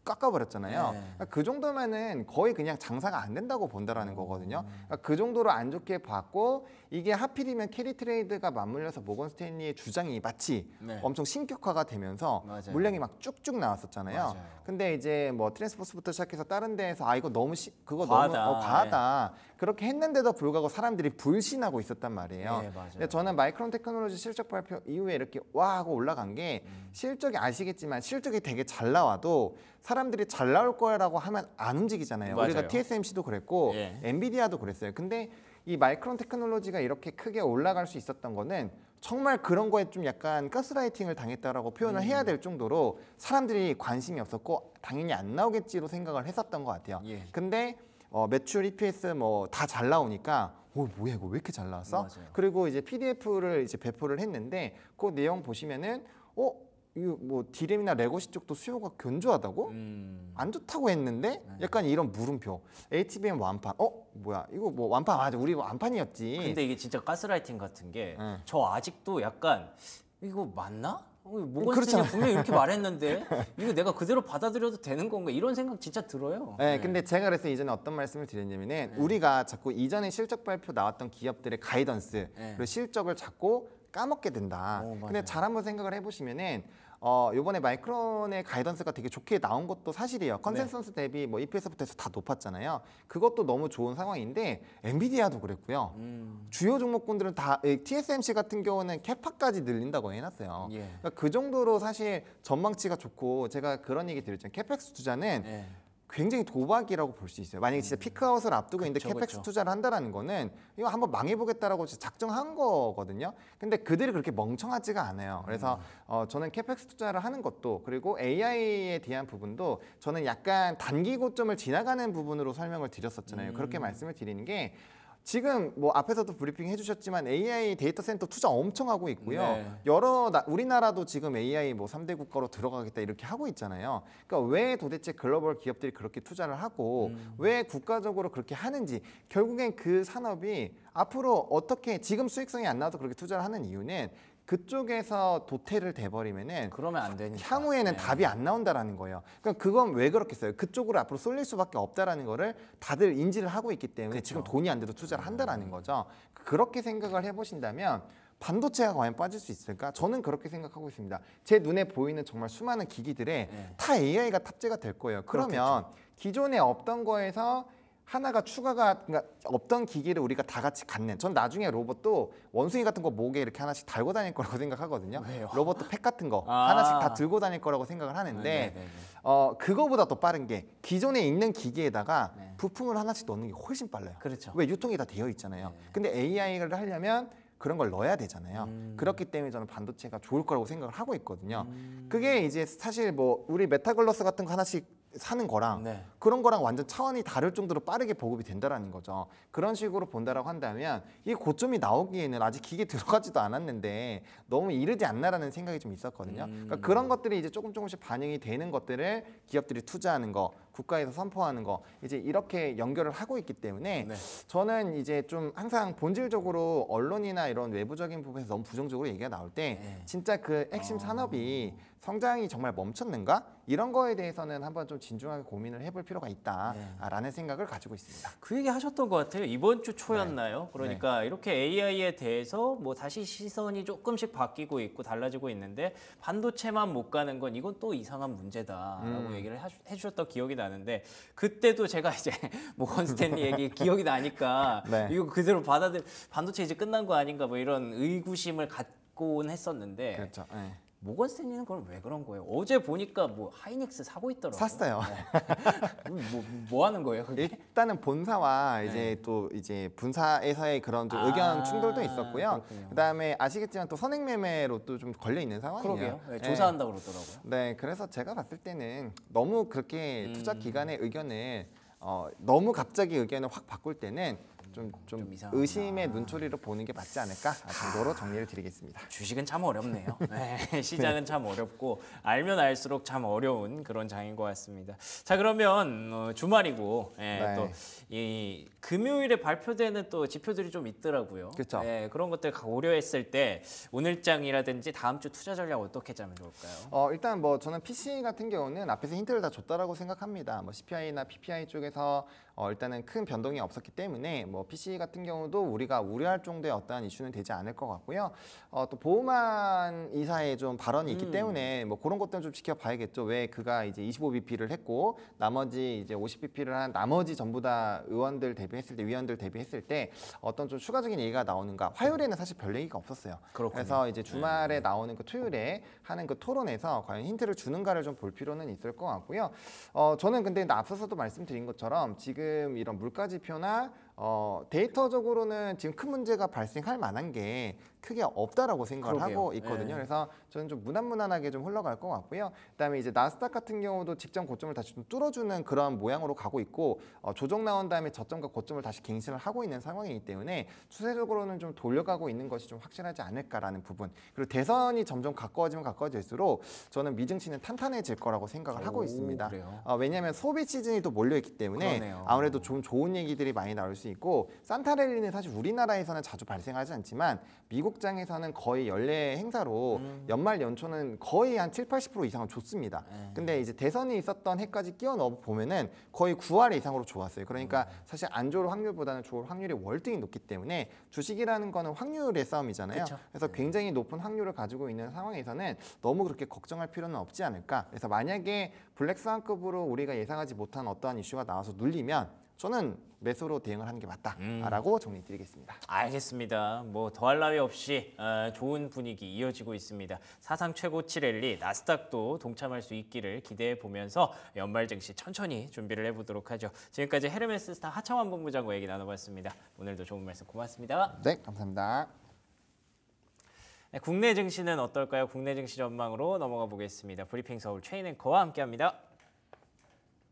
깎아버렸잖아요. 네. 그러니까 그 정도면은 거의 그냥 장사가 안 된다고 본다라는 거거든요. 그러니까 그 정도로 안 좋게 봤고 이게 하필이면 캐리 트레이드가 맞물려서 모건 스탠리의 주장이 마치 네. 엄청 신격화가 되면서 맞아요. 물량이 막 쭉쭉 나왔었잖아요. 맞아요. 근데 이제 뭐 트랜스포스부터 시작해서 다른 데에서 이거 너무 그거 과하다. 너무 과하다. 그렇게 했는데도 불구하고 사람들이 불신하고 있었단 말이에요. 네, 맞아요. 근데 저는 마이크론 테크놀로지 실적 발표 이후에 이렇게 와 하고 올라간 게 실적이 아시겠지만 실적이 되게 잘 나와도 사람들이 잘 나올 거라고 하면 안 움직이잖아요. 맞아요. 우리가 TSMC도 그랬고 예. 엔비디아도 그랬어요. 근데 이 마이크론 테크놀로지가 이렇게 크게 올라갈 수 있었던 거는 정말 그런 거에 좀 약간 가스라이팅을 당했다라고 표현을 해야 될 정도로 사람들이 관심이 없었고 당연히 안 나오겠지로 생각을 했었던 것 같아요. 예. 근데 매출, EPS 뭐 다 잘 나오니까 뭐야 이거 왜 이렇게 잘 나왔어? 맞아요. 그리고 이제 PDF를 이제 배포를 했는데 그 내용 보시면은 이거 뭐 디램이나 레거시 쪽도 수요가 견조하다고? 안 좋다고 했는데 약간 이런 물음표. HBM 완판. 뭐야 이거 뭐 완판 맞아 우리 완판이었지. 근데 이게 진짜 가스라이팅 같은 게 네. 저 아직도 약간 이거 맞나? 모건스탠이 그렇잖아요. 분명히 이렇게 말했는데 이거 내가 그대로 받아들여도 되는 건가? 이런 생각 진짜 들어요. 네, 근데 제가 그래서 이전에 어떤 말씀을 드렸냐면은 우리가 자꾸 이전에 실적 발표 나왔던 기업들의 가이던스 그리고 실적을 자꾸 까먹게 된다. 근데 맞아요. 잘 한번 생각을 해보시면은 요번에 마이크론의 가이던스가 되게 좋게 나온 것도 사실이에요. 컨센서스 대비 뭐 EPS부터 해서 다 높았잖아요. 그것도 너무 좋은 상황인데 엔비디아도 그랬고요. 주요 종목군들은 다 TSMC 같은 경우는 캐파까지 늘린다고 해놨어요. 예. 그러니까 그 정도로 사실 전망치가 좋고 제가 그런 얘기 드렸잖아요. 캐펙스 투자는 예. 굉장히 도박이라고 볼 수 있어요. 만약에 진짜 피크아웃을 앞두고 있는데 그쵸, 캐펙스 그쵸. 투자를 한다라는 거는 이거 한번 망해보겠다라고 진짜 작정한 거거든요. 근데 그들이 그렇게 멍청하지가 않아요. 그래서 저는 캐펙스 투자를 하는 것도 그리고 AI에 대한 부분도 저는 약간 단기 고점을 지나가는 부분으로 설명을 드렸었잖아요. 그렇게 말씀을 드리는 게 지금 뭐 앞에서도 브리핑 해주셨지만 AI 데이터 센터 투자 엄청 하고 있고요. 네. 우리나라도 지금 AI 뭐 3대 국가로 들어가겠다 이렇게 하고 있잖아요. 그러니까 왜 도대체 글로벌 기업들이 그렇게 투자를 하고 왜 국가적으로 그렇게 하는지 결국엔 그 산업이 앞으로 어떻게 지금 수익성이 안 나와서 그렇게 투자를 하는 이유는 그쪽에서 도태를 돼버리면은 그러면 안 되니까. 향후에는 네. 답이 안 나온다라는 거예요. 그러니까 그건 왜 그렇겠어요? 그쪽으로 앞으로 쏠릴 수밖에 없다라는 거를 다들 인지를 하고 있기 때문에 그쵸. 지금 돈이 안 돼도 투자를 한다라는 거죠. 그렇게 생각을 해보신다면 반도체가 과연 빠질 수 있을까? 저는 그렇게 생각하고 있습니다. 제 눈에 보이는 정말 수많은 기기들에 다 AI가 탑재가 될 거예요. 그러면 기존에 없던 거에서 하나가 추가가 그러니까 없던 기기를 우리가 다 같이 갖는. 전 나중에 로봇도 원숭이 같은 거 목에 이렇게 하나씩 달고 다닐 거라고 생각하거든요. 왜요? 로봇도 팩 같은 거 아. 하나씩 다 들고 다닐 거라고 생각을 하는데 네네네. 그거보다 더 빠른 게 기존에 있는 기기에다가 네. 부품을 하나씩 넣는 게 훨씬 빨라요. 그렇죠. 왜 유통이 다 되어 있잖아요. 근데 AI를 하려면 그런 걸 넣어야 되잖아요. 그렇기 때문에 저는 반도체가 좋을 거라고 생각을 하고 있거든요. 그게 이제 사실 뭐 우리 메타글로스 같은 거 하나씩 사는 거랑 네. 그런 거랑 완전 차원이 다를 정도로 빠르게 보급이 된다라는 거죠. 그런 식으로 본다라고 한다면 이 고점이 나오기에는 아직 기계 들어가지도 않았는데 너무 이르지 않나라는 생각이 좀 있었거든요. 그러니까 그런 것들이 이제 조금씩 반영이 되는 것들을 기업들이 투자하는 거, 국가에서 선포하는 거 이제 이렇게 연결을 하고 있기 때문에 네. 저는 이제 좀 항상 본질적으로 언론이나 이런 외부적인 부분에서 너무 부정적으로 얘기가 나올 때 네. 진짜 그 핵심 산업이 성장이 정말 멈췄는가? 이런 거에 대해서는 한번 좀 진중하게 고민을 해볼 필요가 있다라는 생각을 가지고 있습니다. 그 얘기 하셨던 것 같아요. 이번 주 초였나요? 그러니까 이렇게 AI에 대해서 뭐 다시 시선이 조금씩 바뀌고 있고 달라지고 있는데 반도체만 못 가는 건 이건 또 이상한 문제다라고 얘기를 해주셨던 기억이 나는데 그때도 제가 이제 모건 스탠리 얘기 기억이 나니까 네. 이거 그대로 반도체 이제 끝난 거 아닌가 뭐 이런 의구심을 갖곤 했었는데 그렇죠. 네. 모건 스탠리는 그걸 왜 그런 거예요? 어제 보니까 뭐 하이닉스 사고 있더라고요. 샀어요. 뭐 하는 거예요? 그게? 일단은 본사와 이제 또 이제 분사에서의 그런 좀 의견 충돌도 있었고요. 그렇군요. 그다음에 아시겠지만 또 선행매매로 또 좀 걸려 있는 상황이에요. 그러게요. 네, 네. 조사한다 그러더라고요. 네, 그래서 제가 봤을 때는 너무 그렇게 투자 기관의 의견을 너무 갑자기 의견을 확 바꿀 때는 좀 이상하구나. 의심의 눈초리로 보는 게 맞지 않을까 정도로 정리를 드리겠습니다. 주식은 참 어렵네요. 네, 시장은 참 어렵고 알면 알수록 참 어려운 그런 장인 것 같습니다. 자 그러면 주말이고 네. 또 이 금요일에 발표되는 또 지표들이 좀 있더라고요. 그쵸. 네, 그런 것들 고려했을 때 오늘장이라든지 다음 주 투자 전략 어떻게 짜면 좋을까요? 일단 뭐 저는 PC 같은 경우는 앞에서 힌트를 다 줬다라고 생각합니다. 뭐 CPI나 PPI 쪽에서 일단은 큰 변동이 없었기 때문에 뭐 PC 같은 경우도 우리가 우려할 정도의 어떠한 이슈는 되지 않을 것 같고요. 또 보우만 이사의 좀 발언이 있기 때문에 뭐 그런 것들은 좀 지켜봐야겠죠. 왜 그가 이제 25bp를 했고 나머지 이제 50bp를 한 나머지 전부 다 위원들 대비했을 때 어떤 좀 추가적인 얘기가 나오는가. 화요일에는 사실 별 얘기가 없었어요. 그렇군요. 그래서 이제 주말에 나오는 그 토요일에 하는 그 토론에서 과연 힌트를 주는가를 좀 볼 필요는 있을 것 같고요. 저는 근데 앞서서도 말씀드린 것처럼 지금 이런 물가 지표나 데이터적으로는 지금 큰 문제가 발생할 만한 게 크게 없다라고 생각을 그러게요. 하고 있거든요. 네. 그래서 저는 좀 무난무난하게 좀 흘러갈 것 같고요. 그다음에 이제 나스닥 같은 경우도 직전 고점을 다시 좀 뚫어주는 그런 모양으로 가고 있고 조정 나온 다음에 저점과 고점을 다시 갱신을 하고 있는 상황이기 때문에 추세적으로는 좀 돌려가고 있는 것이 좀 확실하지 않을까라는 부분. 그리고 대선이 점점 가까워지면 가까워질수록 저는 미증시는 탄탄해질 거라고 생각을 하고 있습니다. 그래요? 왜냐하면 소비 시즌이 또 몰려있기 때문에 그러네요. 아무래도 좀 좋은 얘기들이 많이 나올 수 있고 산타랠리는 사실 우리나라에서는 자주 발생하지 않지만 미국장에서는 거의 연례 행사로 연말 연초는 거의 한 7~80% 이상은 좋습니다. 근데 이제 대선이 있었던 해까지 끼워 넣어 보면은 거의 9할 이상으로 좋았어요. 그러니까 사실 안 좋을 확률보다는 좋을 확률이 월등히 높기 때문에 주식이라는 거는 확률의 싸움이잖아요. 그쵸. 그래서 굉장히 높은 확률을 가지고 있는 상황에서는 너무 그렇게 걱정할 필요는 없지 않을까. 그래서 만약에 블랙스완급으로 우리가 예상하지 못한 어떠한 이슈가 나와서 눌리면 저는 매수로 대응을 하는 게 맞다라고 정리드리겠습니다. 알겠습니다. 뭐 더할 나위 없이 좋은 분위기 이어지고 있습니다. 사상 최고치 랠리 나스닥도 동참할 수 있기를 기대해 보면서 연말 증시 천천히 준비를 해보도록 하죠. 지금까지 헤르메스 스타 하창환 본부장과 얘기 나눠봤습니다. 오늘도 좋은 말씀 고맙습니다. 네, 감사합니다. 네, 국내 증시는 어떨까요? 국내 증시 전망으로 넘어가 보겠습니다. 브리핑 서울 최인 앵커와 함께합니다.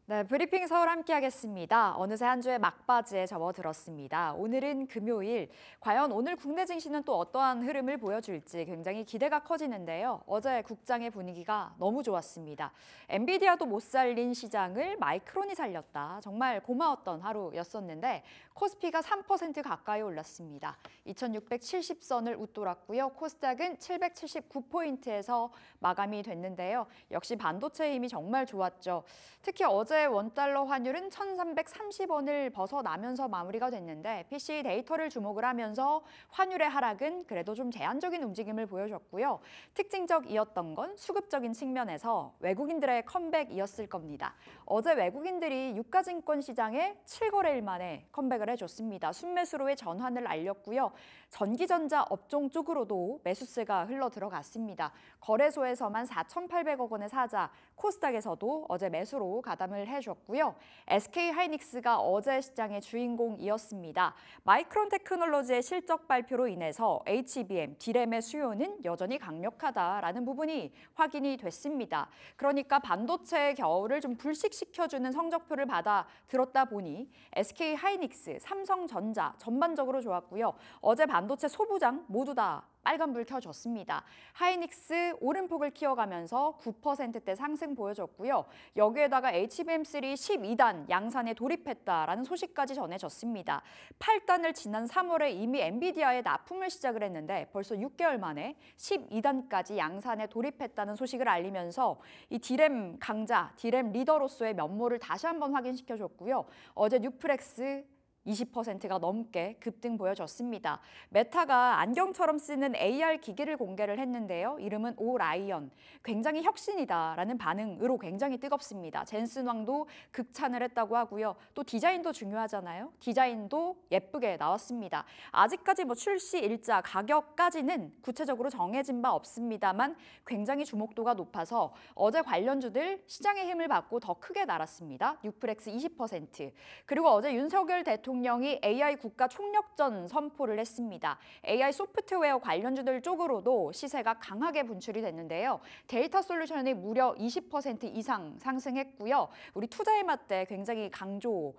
네, 브리핑 서울 함께하겠습니다. 어느새 한 주의 막바지에 접어들었습니다. 오늘은 금요일. 과연 오늘 국내 증시는 또 어떠한 흐름을 보여줄지 굉장히 기대가 커지는데요. 어제 국장의 분위기가 너무 좋았습니다. 엔비디아도 못 살린 시장을 마이크론이 살렸다. 정말 고마웠던 하루였었는데 코스피가 3% 가까이 올랐습니다. 2670선을 웃돌았고요. 코스닥은 779포인트에서 마감이 됐는데요. 역시 반도체의 힘이 정말 좋았죠. 특히 어제 원달러 환율은 1330원을 벗어나면서 마무리가 됐는데 PC 데이터를 주목을 하면서 환율의 하락은 그래도 좀 제한적인 움직임을 보여줬고요. 특징적이었던 건 수급적인 측면에서 외국인들의 컴백이었을 겁니다. 어제 외국인들이 유가증권 시장에 7거래일 만에 컴백을 해줬습니다. 순매수로의 전환을 알렸고요. 전기전자 업종 쪽으로도 매수세가 흘러 들어갔습니다. 거래소에서만 4,800억 원의 사자, 코스닥에서도 어제 매수로 가담을 해줬고요. SK하이닉스가 어제 시장의 주인공이었습니다. 마이크론 테크놀로지의 실적 발표로 인해서 HBM, D램의 수요는 여전히 강력하다라는 부분이 확인이 됐습니다. 그러니까 반도체의 겨울을 좀 불식시켜주는 성적표를 받아 들었다 보니 SK하이닉스, 삼성전자 전반적으로 좋았고요. 어제 반도체 소부장 모두 다 빨간불 켜줬습니다. 하이닉스 오름폭을 키워가면서 9%대 상승 보여줬고요. 여기에다가 HBM3 12단 양산에 돌입했다라는 소식까지 전해졌습니다. 8단을 지난 3월에 이미 엔비디아에 납품을 시작을 했는데 벌써 6개월 만에 12단까지 양산에 돌입했다는 소식을 알리면서 이 D램 강자, D램 리더로서의 면모를 다시 한번 확인시켜줬고요. 어제 뉴플렉스 20%가 넘게 급등 보여줬습니다. 메타가 안경처럼 쓰는 AR 기기를 공개를 했는데요. 이름은 오라이언. 굉장히 혁신이다라는 반응으로 굉장히 뜨겁습니다. 젠슨 왕도 극찬을 했다고 하고요. 또 디자인도 중요하잖아요. 디자인도 예쁘게 나왔습니다. 아직까지 뭐 출시 일자, 가격까지는 구체적으로 정해진 바 없습니다만 굉장히 주목도가 높아서 어제 관련주들 시장의 힘을 받고 더 크게 날았습니다. 뉴플렉스 20%. 그리고 어제 윤석열 대통령이 AI 국가 총력전 선포를 했습니다. AI 소프트웨어 관련주들 쪽으로도 시세가 강하게 분출이 됐는데요. 데이터 솔루션이 무려 20% 이상 상승했고요. 우리 투자에 맞대 굉장히 강조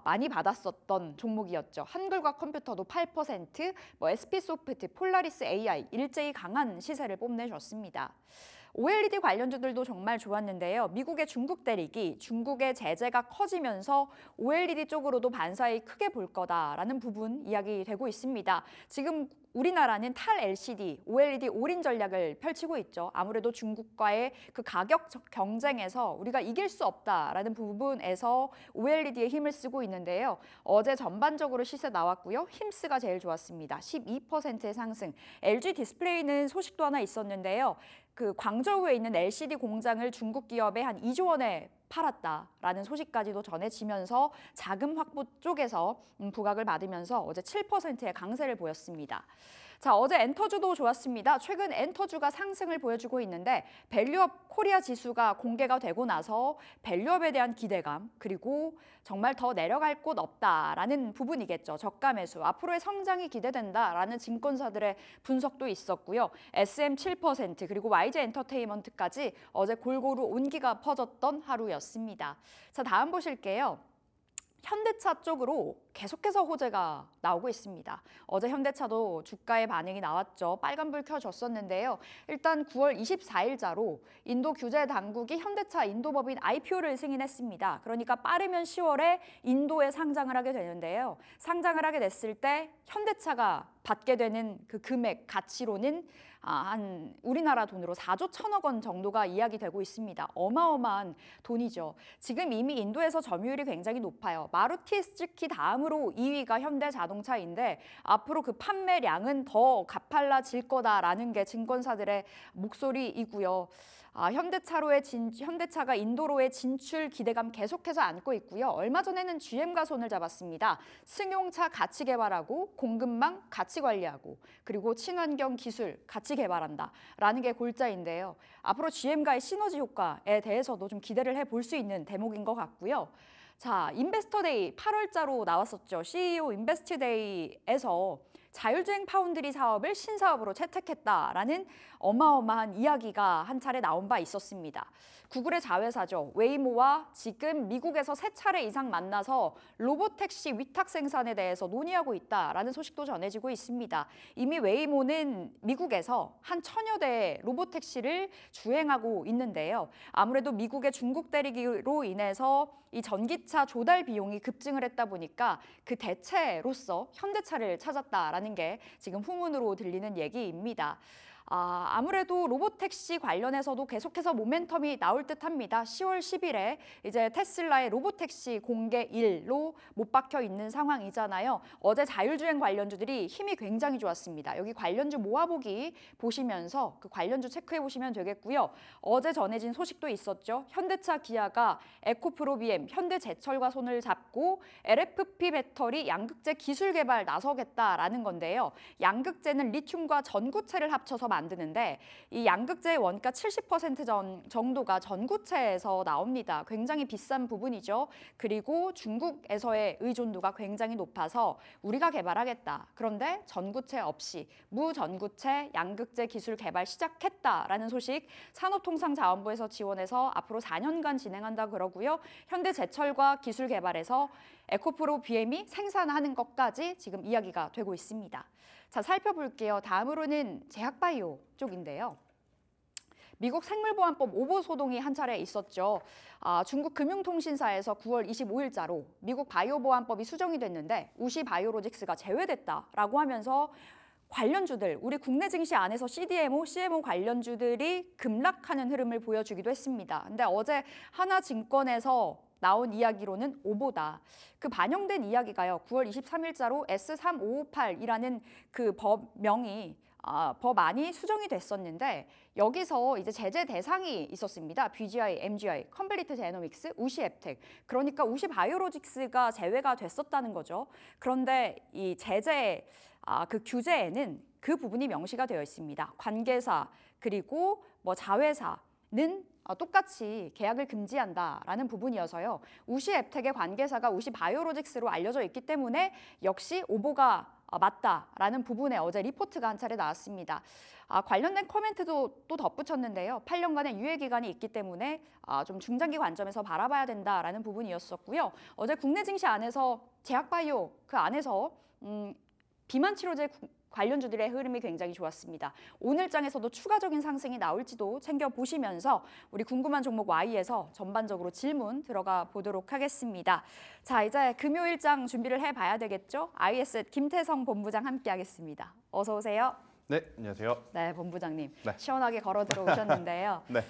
많이 받았었던 종목이었죠. 한글과 컴퓨터도 8%, SP소프트, 폴라리스 AI 일제히 강한 시세를 뽐내줬습니다. OLED 관련주들도 정말 좋았는데요. 미국의 중국 대리기, 중국의 제재가 커지면서 OLED 쪽으로도 반사이 크게 볼 거다라는 부분 이야기되고 있습니다. 지금 우리나라는 탈 LCD, OLED 올인 전략을 펼치고 있죠. 아무래도 중국과의 그 가격 경쟁에서 우리가 이길 수 없다라는 부분에서 OLED에 힘을 쓰고 있는데요. 어제 전반적으로 시세 나왔고요. 힘스가 제일 좋았습니다. 12%의 상승. LG 디스플레이는 소식도 하나 있었는데요. 그 광저우에 있는 LCD 공장을 중국 기업에 한 2조 원에 팔았다라는 소식까지도 전해지면서 자금 확보 쪽에서 부각을 받으면서 어제 7%의 강세를 보였습니다. 자, 어제 엔터주도 좋았습니다. 최근 엔터주가 상승을 보여주고 있는데 밸류업 코리아 지수가 공개가 되고 나서 밸류업에 대한 기대감 그리고 정말 더 내려갈 곳 없다라는 부분이겠죠. 저가 매수, 앞으로의 성장이 기대된다라는 증권사들의 분석도 있었고요. SM 7% 그리고 YG 엔터테인먼트까지 어제 골고루 온기가 퍼졌던 하루였습니다. 자, 다음 보실게요. 현대차 쪽으로 계속해서 호재가 나오고 있습니다. 어제 현대차도 주가의 반응이 나왔죠. 빨간불 켜줬었는데요. 일단 9월 24일자로 인도 규제 당국이 현대차 인도법인 IPO를 승인했습니다. 그러니까 빠르면 10월에 인도에 상장을 하게 되는데요. 상장을 하게 됐을 때 현대차가 받게 되는 그 금액 가치로는 한 우리나라 돈으로 4조 1천억 원 정도가 이야기되고 있습니다. 어마어마한 돈이죠. 지금 이미 인도에서 점유율이 굉장히 높아요. 마루티 스즈키 다음으로 2위가 현대자동차인데 앞으로 그 판매량은 더 가팔라질 거다라는 게 증권사들의 목소리이고요. 현대차가 인도로의 진출 기대감 계속해서 안고 있고요. 얼마 전에는 GM과 손을 잡았습니다. 승용차 같이 개발하고 공급망 같이 관리하고 그리고 친환경 기술 같이 개발한다라는 게 골자인데요. 앞으로 GM과의 시너지 효과에 대해서도 좀 기대를 해볼 수 있는 대목인 것 같고요. 자, 인베스터데이 8월자로 나왔었죠. CEO 인베스트데이에서 자율주행 파운드리 사업을 신사업으로 채택했다라는 어마어마한 이야기가 한 차례 나온 바 있었습니다. 구글의 자회사죠. 웨이모와 지금 미국에서 3차례 이상 만나서 로보택시 위탁 생산에 대해서 논의하고 있다라는 소식도 전해지고 있습니다. 이미 웨이모는 미국에서 한 1000여 대의 로보택시를 주행하고 있는데요. 아무래도 미국의 중국 대리기로 인해서 이 전기차 조달 비용이 급증을 했다 보니까 그 대체로서 현대차를 찾았다라는 게 지금 후문으로 들리는 얘기입니다. 아무래도 로보택시 관련해서도 계속해서 모멘텀이 나올 듯합니다. 10월 10일에 이제 테슬라의 로보택시 공개일로 못 박혀 있는 상황이잖아요. 어제 자율주행 관련주들이 힘이 굉장히 좋았습니다. 여기 관련주 모아보기 보시면서 그 관련주 체크해 보시면 되겠고요. 어제 전해진 소식도 있었죠. 현대차 기아가 에코프로 BM, 현대제철과 손을 잡고 LFP 배터리 양극재 기술 개발 나서겠다라는 건데요. 양극재는 리튬과 전구체를 합쳐서 만드는데 이 양극재의 원가 70% 정도가 전구체에서 나옵니다. 굉장히 비싼 부분이죠. 그리고 중국에서의 의존도가 굉장히 높아서 우리가 개발하겠다. 그런데 전구체 없이 무전구체 양극재 기술 개발 시작했다라는 소식 산업통상자원부에서 지원해서 앞으로 4년간 진행한다 그러고요. 현대제철과 기술 개발에서 에코프로 BM이 생산하는 것까지 지금 이야기가 되고 있습니다. 자, 살펴볼게요. 다음으로는 제약바이오 쪽인데요. 미국 생물보안법 오보 소동이 한 차례 있었죠. 중국 금융통신사에서 9월 25일자로 미국 바이오보안법이 수정이 됐는데 우시 바이오로직스가 제외됐다라고 하면서 관련주들, 우리 국내 증시 안에서 CDMO, CMO 관련주들이 급락하는 흐름을 보여주기도 했습니다. 근데 어제 하나증권에서 나온 이야기로는 오보다. 그 반영된 이야기가요. 9월 23일자로 S3558이라는 그 법안이 수정이 됐었는데 여기서 이제 제재 대상이 있었습니다. BGI, MGI, 컴플리트 제노믹스, 우시 앱텍. 그러니까 우시 바이오로직스가 제외가 됐었다는 거죠. 그런데 이 제재 그 규제에는 그 부분이 명시가 되어 있습니다. 관계사 그리고 뭐 자회사는 똑같이 계약을 금지한다라는 부분이어서요. 우시 앱텍의 관계사가 우시 바이오로직스로 알려져 있기 때문에 역시 오보가 맞다라는 부분에 어제 리포트가 한 차례 나왔습니다. 관련된 코멘트도 또 덧붙였는데요. 8년간의 유예 기간이 있기 때문에 좀 중장기 관점에서 바라봐야 된다라는 부분이었었고요. 어제 국내 증시 안에서 제약바이오 그 안에서 비만 치료제 관련주들의 흐름이 굉장히 좋았습니다. 오늘 장에서도 추가적인 상승이 나올지도 챙겨보시면서 우리 궁금한 종목 Y에서 전반적으로 질문 들어가 보도록 하겠습니다. 자, 이제 금요일장 준비를 해봐야 되겠죠? IS의 김태성 본부장 함께하겠습니다. 어서 오세요. 네, 안녕하세요. 네, 본부장님. 네. 시원하게 걸어 들어오셨는데요. 네.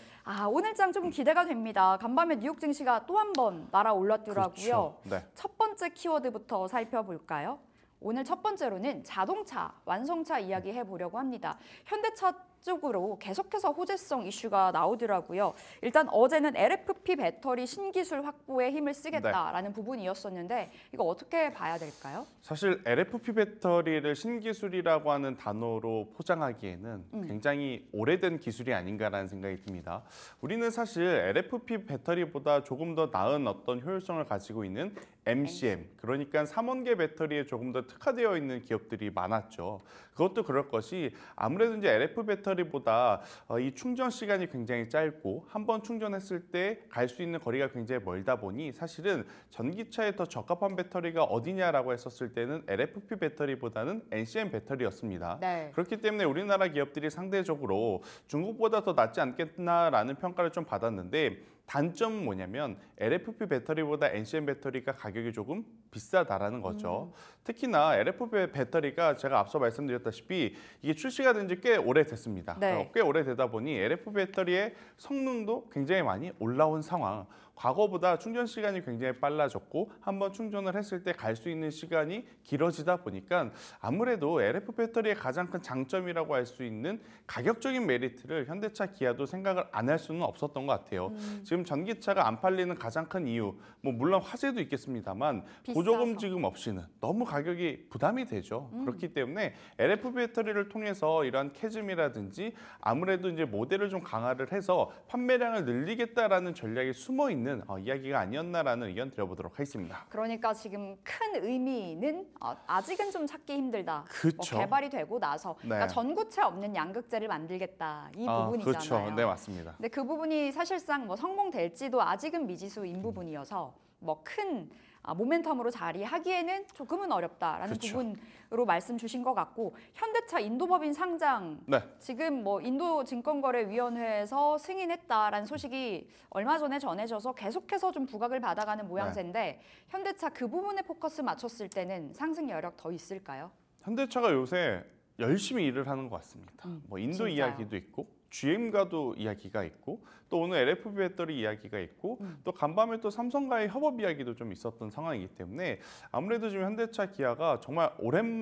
오늘 장 좀 기대가 됩니다. 간밤에 뉴욕 증시가 또 한 번 날아올랐더라고요. 그렇죠. 네. 첫 번째 키워드부터 살펴볼까요? 오늘 첫 번째로는 자동차, 완성차 이야기 해보려고 합니다. 현대차 쪽으로 계속해서 호재성 이슈가 나오더라고요. 일단 어제는 LFP 배터리 신기술 확보에 힘을 쓰겠다라는 부분이었었는데 이거 어떻게 봐야 될까요? 사실 LFP 배터리를 신기술이라고 하는 단어로 포장하기에는 굉장히 오래된 기술이 아닌가라는 생각이 듭니다. 우리는 사실 LFP 배터리보다 조금 더 나은 어떤 효율성을 가지고 있는 MCM, 그러니까 3원계 배터리에 조금 더 특화되어 있는 기업들이 많았죠. 그것도 그럴 것이 아무래도 이제 LFP 배터리보다 이 충전 시간이 굉장히 짧고 한 번 충전했을 때 갈 수 있는 거리가 굉장히 멀다 보니 사실은 전기차에 더 적합한 배터리가 어디냐라고 했었을 때는 LFP 배터리보다는 NCM 배터리였습니다. 네. 그렇기 때문에 우리나라 기업들이 상대적으로 중국보다 더 낫지 않겠나라는 평가를 좀 받았는데 단점은 뭐냐면 LFP 배터리보다 NCM 배터리가 가격이 조금 비싸다라는 거죠. 특히나 LFP 배터리가 제가 앞서 말씀드렸다시피 이게 출시가 된 지 꽤 오래됐습니다. 네. 꽤 오래되다 보니 LFP 배터리의 성능도 굉장히 많이 올라온 상황. 과거보다 충전 시간이 굉장히 빨라졌고 한번 충전을 했을 때 갈 수 있는 시간이 길어지다 보니까 아무래도 LFP 배터리의 가장 큰 장점이라고 할 수 있는 가격적인 메리트를 현대차, 기아도 생각을 안 할 수는 없었던 것 같아요. 지금 전기차가 안 팔리는 가장 큰 이유, 뭐 물론 화재도 있겠습니다만 비싸서. 보조금 지급 없이는 너무 가격이 부담이 되죠. 그렇기 때문에 LFP 배터리를 통해서 이러한 캐즘이라든지 아무래도 이제 모델을 좀 강화를 해서 판매량을 늘리겠다라는 전략이 숨어 있는 이야기가 아니었나라는 의견 드려보도록 하겠습니다. 그러니까 지금 큰 의미는 아직은 좀 찾기 힘들다. 그쵸. 개발이 되고 나서 그러니까 네. 전구체 없는 양극재를 만들겠다 이 부분이잖아요. 그렇죠. 네, 맞습니다. 근데 그 부분이 사실상 뭐 성공될지도 아직은 미지수인 부분이어서 뭐 큰 모멘텀으로 자리하기에는 조금은 어렵다라는 그쵸. 부분으로 말씀 주신 것 같고 현대차 인도법인 상장 네. 지금 뭐 인도증권거래위원회에서 승인했다라는 소식이 얼마 전에 전해져서 계속해서 좀 부각을 받아가는 모양새인데 현대차 그 부분에 포커스 맞췄을 때는 상승 여력 더 있을까요? 현대차가 요새 열심히 일을 하는 것 같습니다. 뭐 인도 진짜요. 이야기도 있고 GM과도 이야기가 있고 또 오늘 LFP 배터리 이야기가 있고 또 간밤에 또 삼성과의 협업 이야기도 좀 있었던 상황이기 때문에 아무래도 지금 현대차, 기아가 정말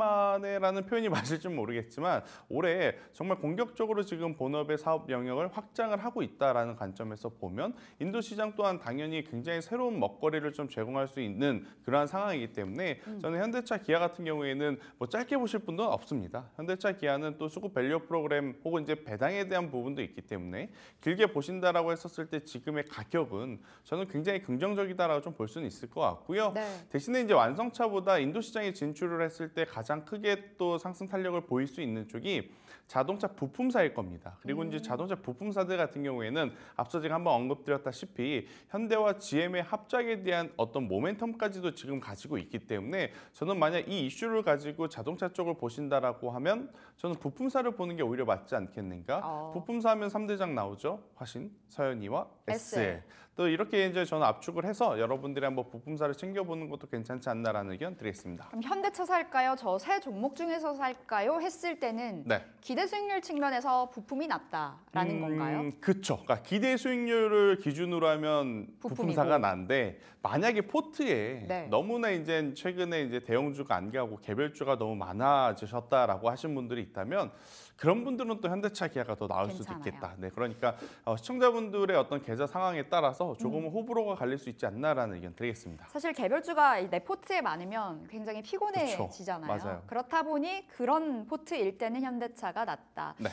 오랜만에라는 표현이 맞을지 모르겠지만 올해 정말 공격적으로 지금 본업의 사업 영역을 확장을 하고 있다라는 관점에서 보면 인도 시장 또한 당연히 굉장히 새로운 먹거리를 좀 제공할 수 있는 그러한 상황이기 때문에 저는 현대차, 기아 같은 경우에는 뭐 짧게 보실 분도 없습니다. 현대차, 기아는 또 수급 밸류 프로그램 혹은 이제 배당에 대한 부분도 있기 때문에 길게 보신다라고 했었을 때 지금의 가격은 저는 굉장히 긍정적이다라고 좀 볼 수는 있을 것 같고요. 네. 대신에 이제 완성차보다 인도 시장에 진출을 했을 때 가장 크게 또 상승 탄력을 보일 수 있는 쪽이 자동차 부품사일 겁니다. 그리고 이제 자동차 부품사들 같은 경우에는 앞서 제가 한번 언급드렸다시피 현대와 GM의 합작에 대한 어떤 모멘텀까지도 지금 가지고 있기 때문에 저는 만약 이 이슈를 가지고 자동차 쪽을 보신다라고 하면 저는 부품사를 보는 게 오히려 맞지 않겠는가? 부품사 하면 3대장 나오죠. 화신, 서현이와 SL. 또 이렇게 이제 저는 압축을 해서 여러분들이 한번 부품사를 챙겨보는 것도 괜찮지 않나라는 의견 드리겠습니다. 그럼 현대차 살까요? 저 세 종목 중에서 살까요? 했을 때는 네. 기대 수익률 측면에서 부품이 낫다라는 건가요? 그렇죠. 그러니까 기대 수익률을 기준으로 하면 부품사가 난데 만약에 포트에 네. 너무나 이제 최근에 이제 대형주가 안 가고 개별주가 너무 많아지셨다라고 하신 분들이 있다면 그런 분들은 또 현대차, 기아가 더 나을 수도 괜찮아요. 있겠다. 네, 그러니까 시청자분들의 어떤 계좌 상황에 따라서 조금은 호불호가 갈릴 수 있지 않나라는 의견 드리겠습니다. 사실 개별주가 내 포트에 많으면 굉장히 피곤해지잖아요. 그렇죠. 맞아요. 그렇다 보니 그런 포트일 때는 현대차가 낫다. 네.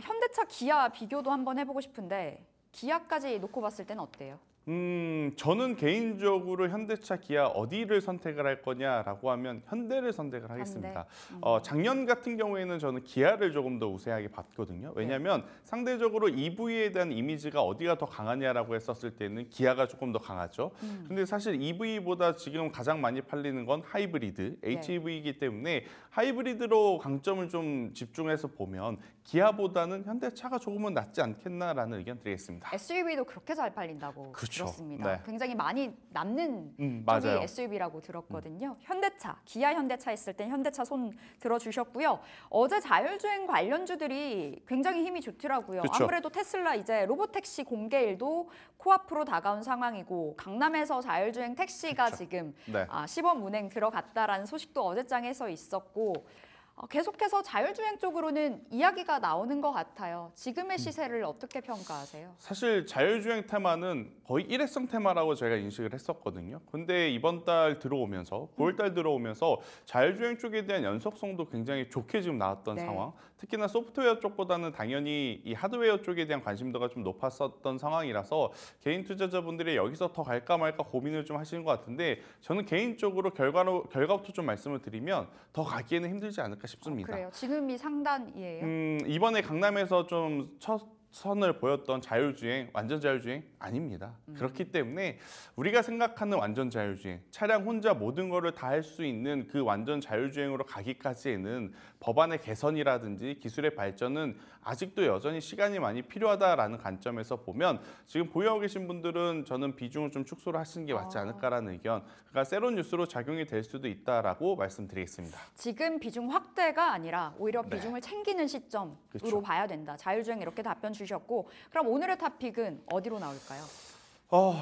현대차, 기아 비교도 한번 해보고 싶은데 기아까지 놓고 봤을 때는 어때요? 저는 개인적으로 현대차, 기아 어디를 선택을 할 거냐라고 하면 현대를 선택을 하겠습니다. 작년 같은 경우에는 저는 기아를 조금 더 우세하게 봤거든요. 왜냐하면 상대적으로 EV에 대한 이미지가 어디가 더 강하냐라고 했었을 때는 기아가 조금 더 강하죠. 근데 사실 EV보다 지금 가장 많이 팔리는 건 하이브리드, HEV이기 때문에 하이브리드로 강점을 좀 집중해서 보면 기아보다는 현대차가 조금은 낫지 않겠나라는 의견 드리겠습니다. SUV도 그렇게 잘 팔린다고 그쵸. 들었습니다. 네. 굉장히 많이 남는 쪽이 맞아요. SUV라고 들었거든요. 현대차, 기아 현대차 있을 땐 현대차 손 들어주셨고요. 어제 자율주행 관련주들이 굉장히 힘이 좋더라고요. 그쵸. 아무래도 테슬라 이제 로보택시 공개일도 코앞으로 다가온 상황이고 강남에서 자율주행 택시가 그쵸. 지금 네. 시범 운행 들어갔다라는 소식도 어제장에서 있었고 계속해서 자율주행 쪽으로는 이야기가 나오는 것 같아요. 지금의 시세를 어떻게 평가하세요? 사실 자율주행 테마는 거의 일회성 테마라고 제가 인식을 했었거든요. 근데 이번 달 들어오면서 9월 달 들어오면서 자율주행 쪽에 대한 연속성도 굉장히 좋게 지금 나왔던 네. 상황. 특히나 소프트웨어 쪽보다는 당연히 이 하드웨어 쪽에 대한 관심도가 좀 높았었던 상황이라서 개인 투자자분들이 여기서 더 갈까 말까 고민을 좀 하시는 것 같은데 저는 개인적으로 결과부터 좀 말씀을 드리면 더 가기에는 힘들지 않을까 싶습니다. 그래요. 지금이 상단이에요. 이번에 강남에서 좀 첫 선을 보였던 자율주행, 완전 자율주행 아닙니다. 그렇기 때문에 우리가 생각하는 완전 자율주행, 차량 혼자 모든 거를 다 할 수 있는 그 완전 자율주행으로 가기까지에는 법안의 개선이라든지 기술의 발전은 아직도 여전히 시간이 많이 필요하다라는 관점에서 보면 지금 보유하고 계신 분들은 저는 비중을 좀 축소를 하시는 게 맞지 않을까라는 의견, 그러니까 세론 뉴스로 작용이 될 수도 있다라고 말씀드리겠습니다. 지금 비중 확대가 아니라 오히려 네. 비중을 챙기는 시점으로 그렇죠. 봐야 된다. 자율주행 이렇게 답변 주셨고 그럼 오늘의 탑픽은 어디로 나올까요?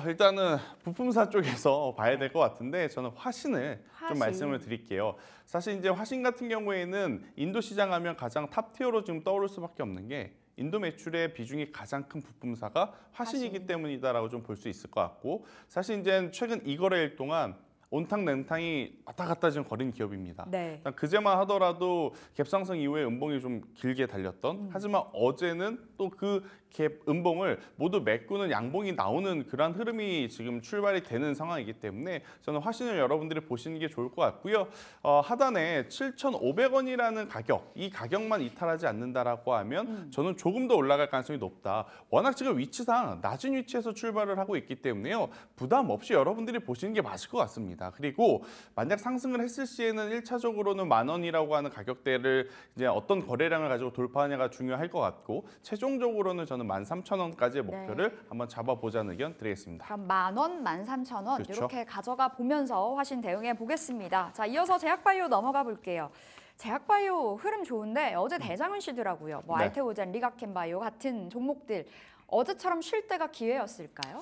일단은 부품사 쪽에서 봐야 될 것 같은데 저는 화신을 화신. 좀 말씀을 드릴게요. 사실 이제 화신 같은 경우에는 인도 시장 하면 가장 탑티어로 지금 떠오를 수밖에 없는 게 인도 매출의 비중이 가장 큰 부품사가 화신이기 화신. 때문이다라고 좀 볼 수 있을 것 같고 사실 이제 최근 이 거래일 동안 온탕 냉탕이 왔다 갔다 지금 거린 기업입니다. 네. 일단 그제만 하더라도 갭상승 이후에 음봉이 좀 길게 달렸던 하지만 어제는 또 그 갭 음봉을 모두 메꾸는 양봉이 나오는 그런 흐름이 지금 출발이 되는 상황이기 때문에 저는 화신을 여러분들이 보시는 게 좋을 것 같고요. 하단에 7,500원이라는 가격, 이 가격만 이탈하지 않는다라고 하면 저는 조금 더 올라갈 가능성이 높다. 워낙 지금 위치상 낮은 위치에서 출발을 하고 있기 때문에요. 부담 없이 여러분들이 보시는 게 맞을 것 같습니다. 그리고 만약 상승을 했을 시에는 1차적으로는 10,000원이라고 하는 가격대를 이제 어떤 거래량을 가지고 돌파하냐가 중요할 것 같고 최종적으로는 저는 13,000원까지의 목표를 한번 잡아보자는 의견 드리겠습니다. 그럼 10,000원, 13,000원 그렇죠. 이렇게 가져가 보면서 화신 대응해 보겠습니다. 자, 이어서 제약바이오 넘어가 볼게요. 제약바이오 흐름 좋은데 어제 대장은 쉬더라고요. 뭐 네. 알테오젠, 리가켄바이오 같은 종목들 어제처럼 쉴 때가 기회였을까요?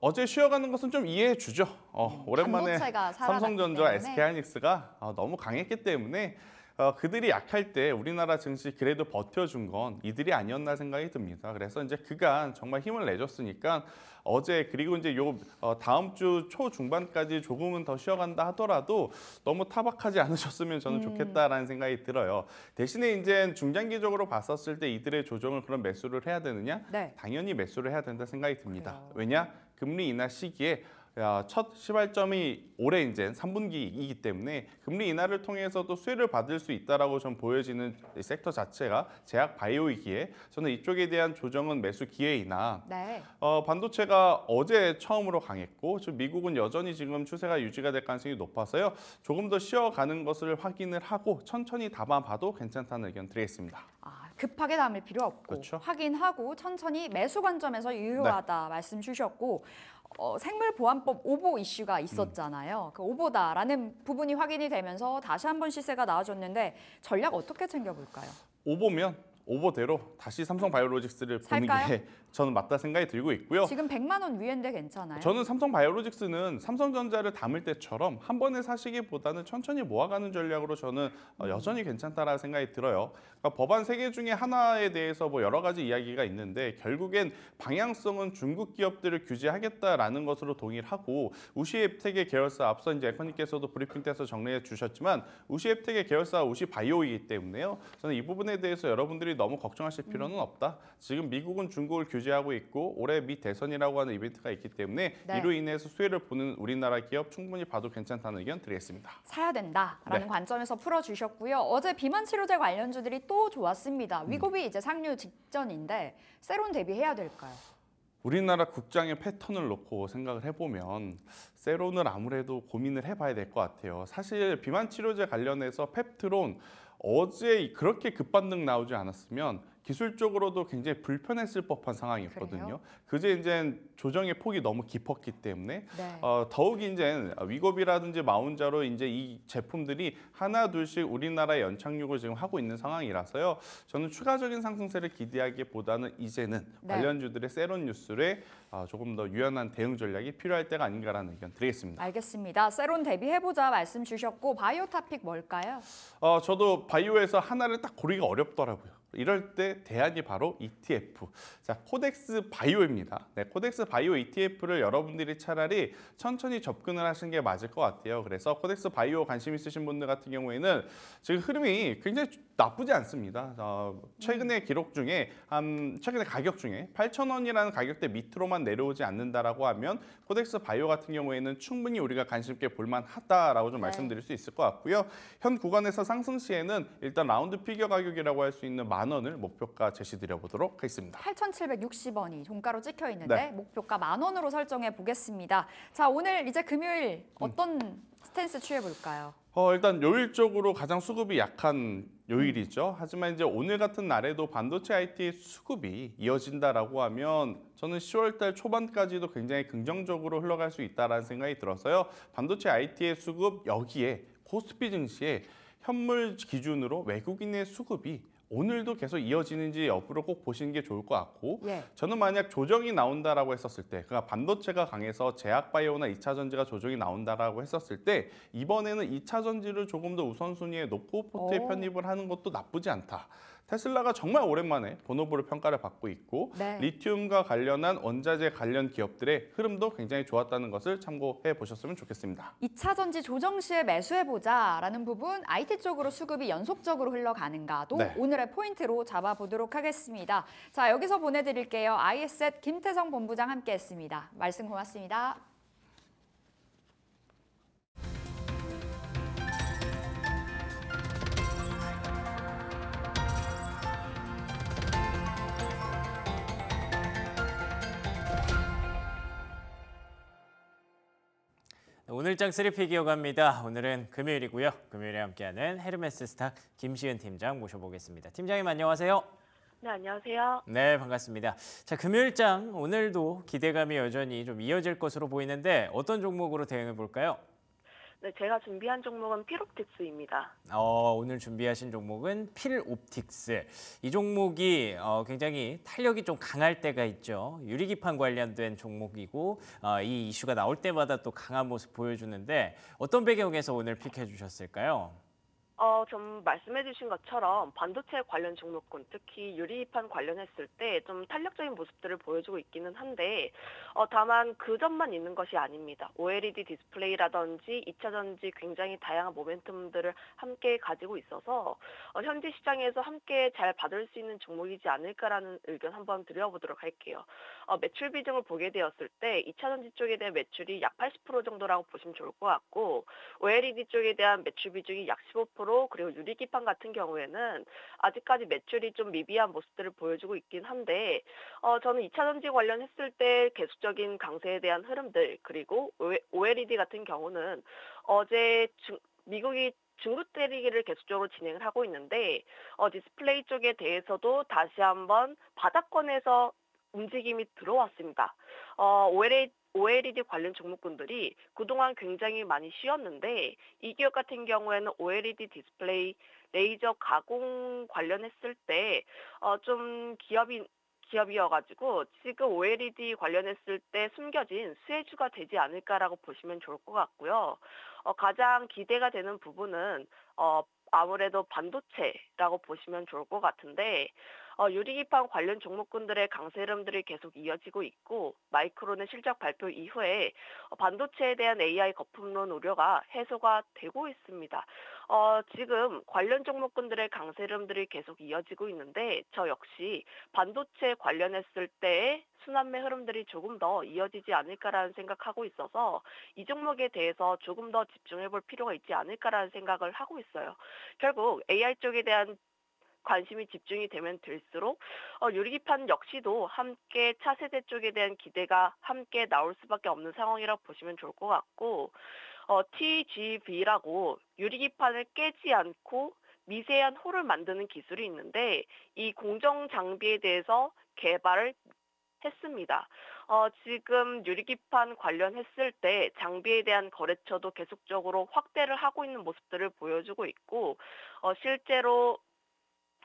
어제 쉬어가는 것은 좀 이해해 주죠. 오랜만에 반도체가 살아났기 삼성전자, 때문에. SK하이닉스가 너무 강했기 때문에 그들이 약할 때 우리나라 증시 그래도 버텨준 건 이들이 아니었나 생각이 듭니다. 그래서 이제 그간 정말 힘을 내줬으니까 어제 그리고 이제 다음 주 초중반까지 조금은 더 쉬어간다 하더라도 너무 타박하지 않으셨으면 저는 좋겠다라는 생각이 들어요. 대신에 이제 중장기적으로 봤었을 때 이들의 조정을 그런 매수를 해야 되느냐? 네. 당연히 매수를 해야 된다 생각이 듭니다. 그래요. 왜냐? 금리 인하 시기에 첫 시발점이 올해 이제 3분기이기 때문에 금리 인하를 통해서도 수혜를 받을 수 있다라고 좀 보여지는 이 섹터 자체가 제약 바이오이기에 저는 이쪽에 대한 조정은 매수 기회이나 네. 반도체가 어제 처음으로 강했고 지금 미국은 여전히 지금 추세가 유지가 될 가능성이 높아서요. 조금 더 쉬어가는 것을 확인을 하고 천천히 담아봐도 괜찮다는 의견 드리겠습니다. 급하게 담을 필요 없고 그렇죠. 확인하고 천천히 매수 관점에서 유효하다 말씀 주셨고 생물보안법 오보 이슈가 있었잖아요. 그 오보다라는 부분이 확인이 되면서 다시 한번 시세가 나와줬는데 전략 어떻게 챙겨볼까요? 오보면 오보대로 다시 삼성바이오로직스를 보는 살까요? 게 저는 맞다 생각이 들고 있고요. 지금 100만 원 위인데 괜찮아요? 저는 삼성바이오로직스는 삼성전자를 담을 때처럼 한 번에 사시기보다는 천천히 모아가는 전략으로 저는 여전히 괜찮다라는 생각이 들어요. 그러니까 법안 3개 중에 하나에 대해서 뭐 여러 가지 이야기가 있는데 결국엔 방향성은 중국 기업들을 규제하겠다라는 것으로 동의를 하고 우시앱텍의 계열사 앞서 이제 에코님께서도 브리핑 때서 정리해 주셨지만 우시앱텍의 계열사 우시바이오이기 때문에요. 저는 이 부분에 대해서 여러분들이 너무 걱정하실 필요는 없다. 지금 미국은 중국을 규제하고 있고 올해 미 대선이라고 하는 이벤트가 있기 때문에 네. 이로 인해서 수혜를 보는 우리나라 기업 충분히 봐도 괜찮다는 의견 드리겠습니다. 사야 된다라는 네. 관점에서 풀어주셨고요. 어제 비만 치료제 관련주들이 또 좋았습니다. 위고비 이제 상류 직전인데 세론 대비해야 될까요? 우리나라 국장의 패턴을 놓고 생각을 해보면 세론을 아무래도 고민을 해봐야 될 것 같아요. 사실 비만 치료제 관련해서 펩트론 어제 그렇게 급반등 나오지 않았으면 기술적으로도 굉장히 불편했을 법한 상황이었거든요. 그래요? 그제 이제 조정의 폭이 너무 깊었기 때문에 네. 더욱 이제 위고비라든지 마운자로 이제 이 제품들이 하나 둘씩 우리나라에 연착륙을 지금 하고 있는 상황이라서요. 저는 추가적인 상승세를 기대하기보다는 이제는 네. 관련주들의 세론 뉴스에 조금 더 유연한 대응 전략이 필요할 때가 아닌가라는 의견 드리겠습니다. 알겠습니다. 세론 대비해보자 말씀 주셨고 바이오타픽 뭘까요? 저도 바이오에서 하나를 딱 고르기가 어렵더라고요. 이럴 때 대안이 바로 ETF. 자, 코덱스 바이오입니다. 네, 코덱스 바이오 ETF를 여러분들이 차라리 천천히 접근을 하시는 게 맞을 것 같아요. 그래서 코덱스 바이오 관심 있으신 분들 같은 경우에는 지금 흐름이 굉장히 나쁘지 않습니다. 최근에 기록 중에 최근에 가격 중에 8,000원이라는 가격대 밑으로만 내려오지 않는다라고 하면 코덱스 바이오 같은 경우에는 충분히 우리가 관심 있게 볼만하다라고 좀 네. 말씀드릴 수 있을 것 같고요. 현 구간에서 상승 시에는 일단 라운드 피겨 가격이라고 할 수 있는 10,000원을 목표가 제시드려 보도록 하겠습니다. 8,760원이 종가로 찍혀 있는데 네. 목표가 10,000원으로 설정해 보겠습니다. 자, 오늘 이제 금요일 어떤 스탠스 취해 볼까요? 일단 요일적으로 가장 수급이 약한 요일이죠. 하지만 이제 오늘 같은 날에도 반도체 IT 수급이 이어진다라고 하면 저는 10월 달 초반까지도 굉장히 긍정적으로 흘러갈 수 있다라는 생각이 들어서요. 반도체 IT의 수급 여기에 코스피 증시에 현물 기준으로 외국인의 수급이 오늘도 계속 이어지는지 여부를 꼭 보시는 게 좋을 것 같고 예. 저는 만약 조정이 나온다라고 했었을 때 그러니까 반도체가 강해서 제약바이오나 2차 전지가 조정이 나온다라고 했었을 때 이번에는 2차 전지를 조금 더 우선순위에 놓고 포트에 오. 편입을 하는 것도 나쁘지 않다. 테슬라가 정말 오랜만에 본업으로 평가를 받고 있고 네. 리튬과 관련한 원자재 관련 기업들의 흐름도 굉장히 좋았다는 것을 참고해 보셨으면 좋겠습니다. 2차 전지 조정 시에 매수해 보자라는 부분 IT 쪽으로 수급이 연속적으로 흘러가는가도 네. 오늘의 포인트로 잡아보도록 하겠습니다. 자, 여기서 보내드릴게요. 아이에셋 김태성 본부장 함께했습니다. 말씀 고맙습니다. 오늘장 3픽 이어갑니다. 오늘은 금요일이고요. 금요일에 함께하는 헤르메스 스탁 김시은 팀장 모셔보겠습니다. 팀장님 안녕하세요. 네, 안녕하세요. 네, 반갑습니다. 자, 금요일장 오늘도 기대감이 여전히 좀 이어질 것으로 보이는데 어떤 종목으로 대응해 볼까요? 네, 제가 준비한 종목은 필옵틱스입니다. 오늘 준비하신 종목은 필옵틱스. 이 종목이 굉장히 탄력이 좀 강할 때가 있죠. 유리기판 관련된 종목이고 이 이슈가 나올 때마다 또 강한 모습 보여주는데 어떤 배경에서 오늘 픽해 주셨을까요? 좀 말씀해주신 것처럼 반도체 관련 종목군, 특히 유리판 관련했을 때 좀 탄력적인 모습들을 보여주고 있기는 한데, 다만 그 점만 있는 것이 아닙니다. OLED 디스플레이라든지 2차 전지 굉장히 다양한 모멘텀들을 함께 가지고 있어서 현재 시장에서 함께 잘 받을 수 있는 종목이지 않을까라는 의견 한번 드려보도록 할게요. 매출 비중을 보게 되었을 때 2차 전지 쪽에 대한 매출이 약 80% 정도라고 보시면 좋을 것 같고, OLED 쪽에 대한 매출 비중이 약 15%, 그리고 유리기판 같은 경우에는 아직까지 매출이 좀 미비한 모습들을 보여주고 있긴 한데 저는 2차 전지 관련했을 때 계속적인 강세에 대한 흐름들, 그리고 OLED 같은 경우는 어제 미국이 중국 때리기를 계속적으로 진행을 하고 있는데 디스플레이 쪽에 대해서도 다시 한번 바닥권에서 움직임이 들어왔습니다. OLED 관련 종목군들이 그동안 굉장히 많이 쉬었는데 이 기업 같은 경우에는 OLED 디스플레이 레이저 가공 관련했을 때 좀 기업이어가지고 지금 OLED 관련했을 때 숨겨진 수혜주가 되지 않을까라고 보시면 좋을 것 같고요. 가장 기대가 되는 부분은 아무래도 반도체라고 보시면 좋을 것 같은데 유리기판 관련 종목군들의 강세 흐름들이 계속 이어지고 있고 마이크론의 실적 발표 이후에 반도체에 대한 AI 거품론 우려가 해소가 되고 있습니다. 지금 관련 종목군들의 강세 흐름들이 계속 이어지고 있는데 저 역시 반도체 관련했을 때의 순환매 흐름들이 조금 더 이어지지 않을까라는 생각하고 있어서 이 종목에 대해서 조금 더 집중해 볼 필요가 있지 않을까라는 생각을 하고 있어요. 결국 AI 쪽에 대한 관심이 집중이 되면 될수록 유리기판 역시도 함께 차세대 쪽에 대한 기대가 함께 나올 수밖에 없는 상황이라고 보시면 좋을 것 같고 TGV라고 유리기판을 깨지 않고 미세한 홀을 만드는 기술이 있는데 이 공정 장비에 대해서 개발을 했습니다. 지금 유리기판 관련했을 때 장비에 대한 거래처도 계속적으로 확대를 하고 있는 모습들을 보여주고 있고 실제로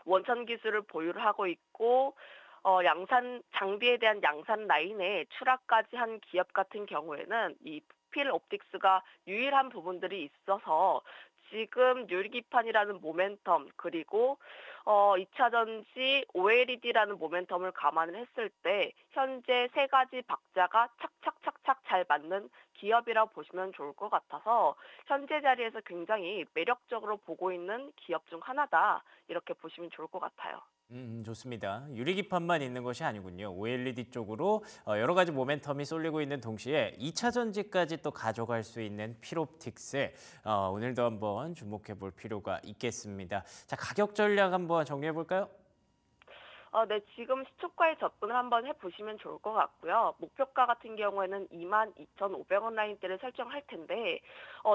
원천 기술을 보유를 하고 있고 양산 장비에 대한 양산 라인에 추락까지 한 기업 같은 경우에는 이 필 옵틱스가 유일한 부분들이 있어서 지금 유리기판이라는 모멘텀 그리고 2차 전지 OLED라는 모멘텀을 감안을 했을 때 현재 세 가지 박자가 착착착착 잘 맞는 기업이라고 보시면 좋을 것 같아서 현재 자리에서 굉장히 매력적으로 보고 있는 기업 중 하나다 이렇게 보시면 좋을 것 같아요. 좋습니다. 유리기판만 있는 것이 아니군요. OLED 쪽으로 여러 가지 모멘텀이 쏠리고 있는 동시에 2차 전지까지 또 가져갈 수 있는 필옵틱스 오늘도 한번 주목해 볼 필요가 있겠습니다. 자, 가격 전략 한번 정리해 볼까요? 네, 지금 시초가에 접근을 한번 해보시면 좋을 것 같고요. 목표가 같은 경우에는 22,500원 라인대를 설정할 텐데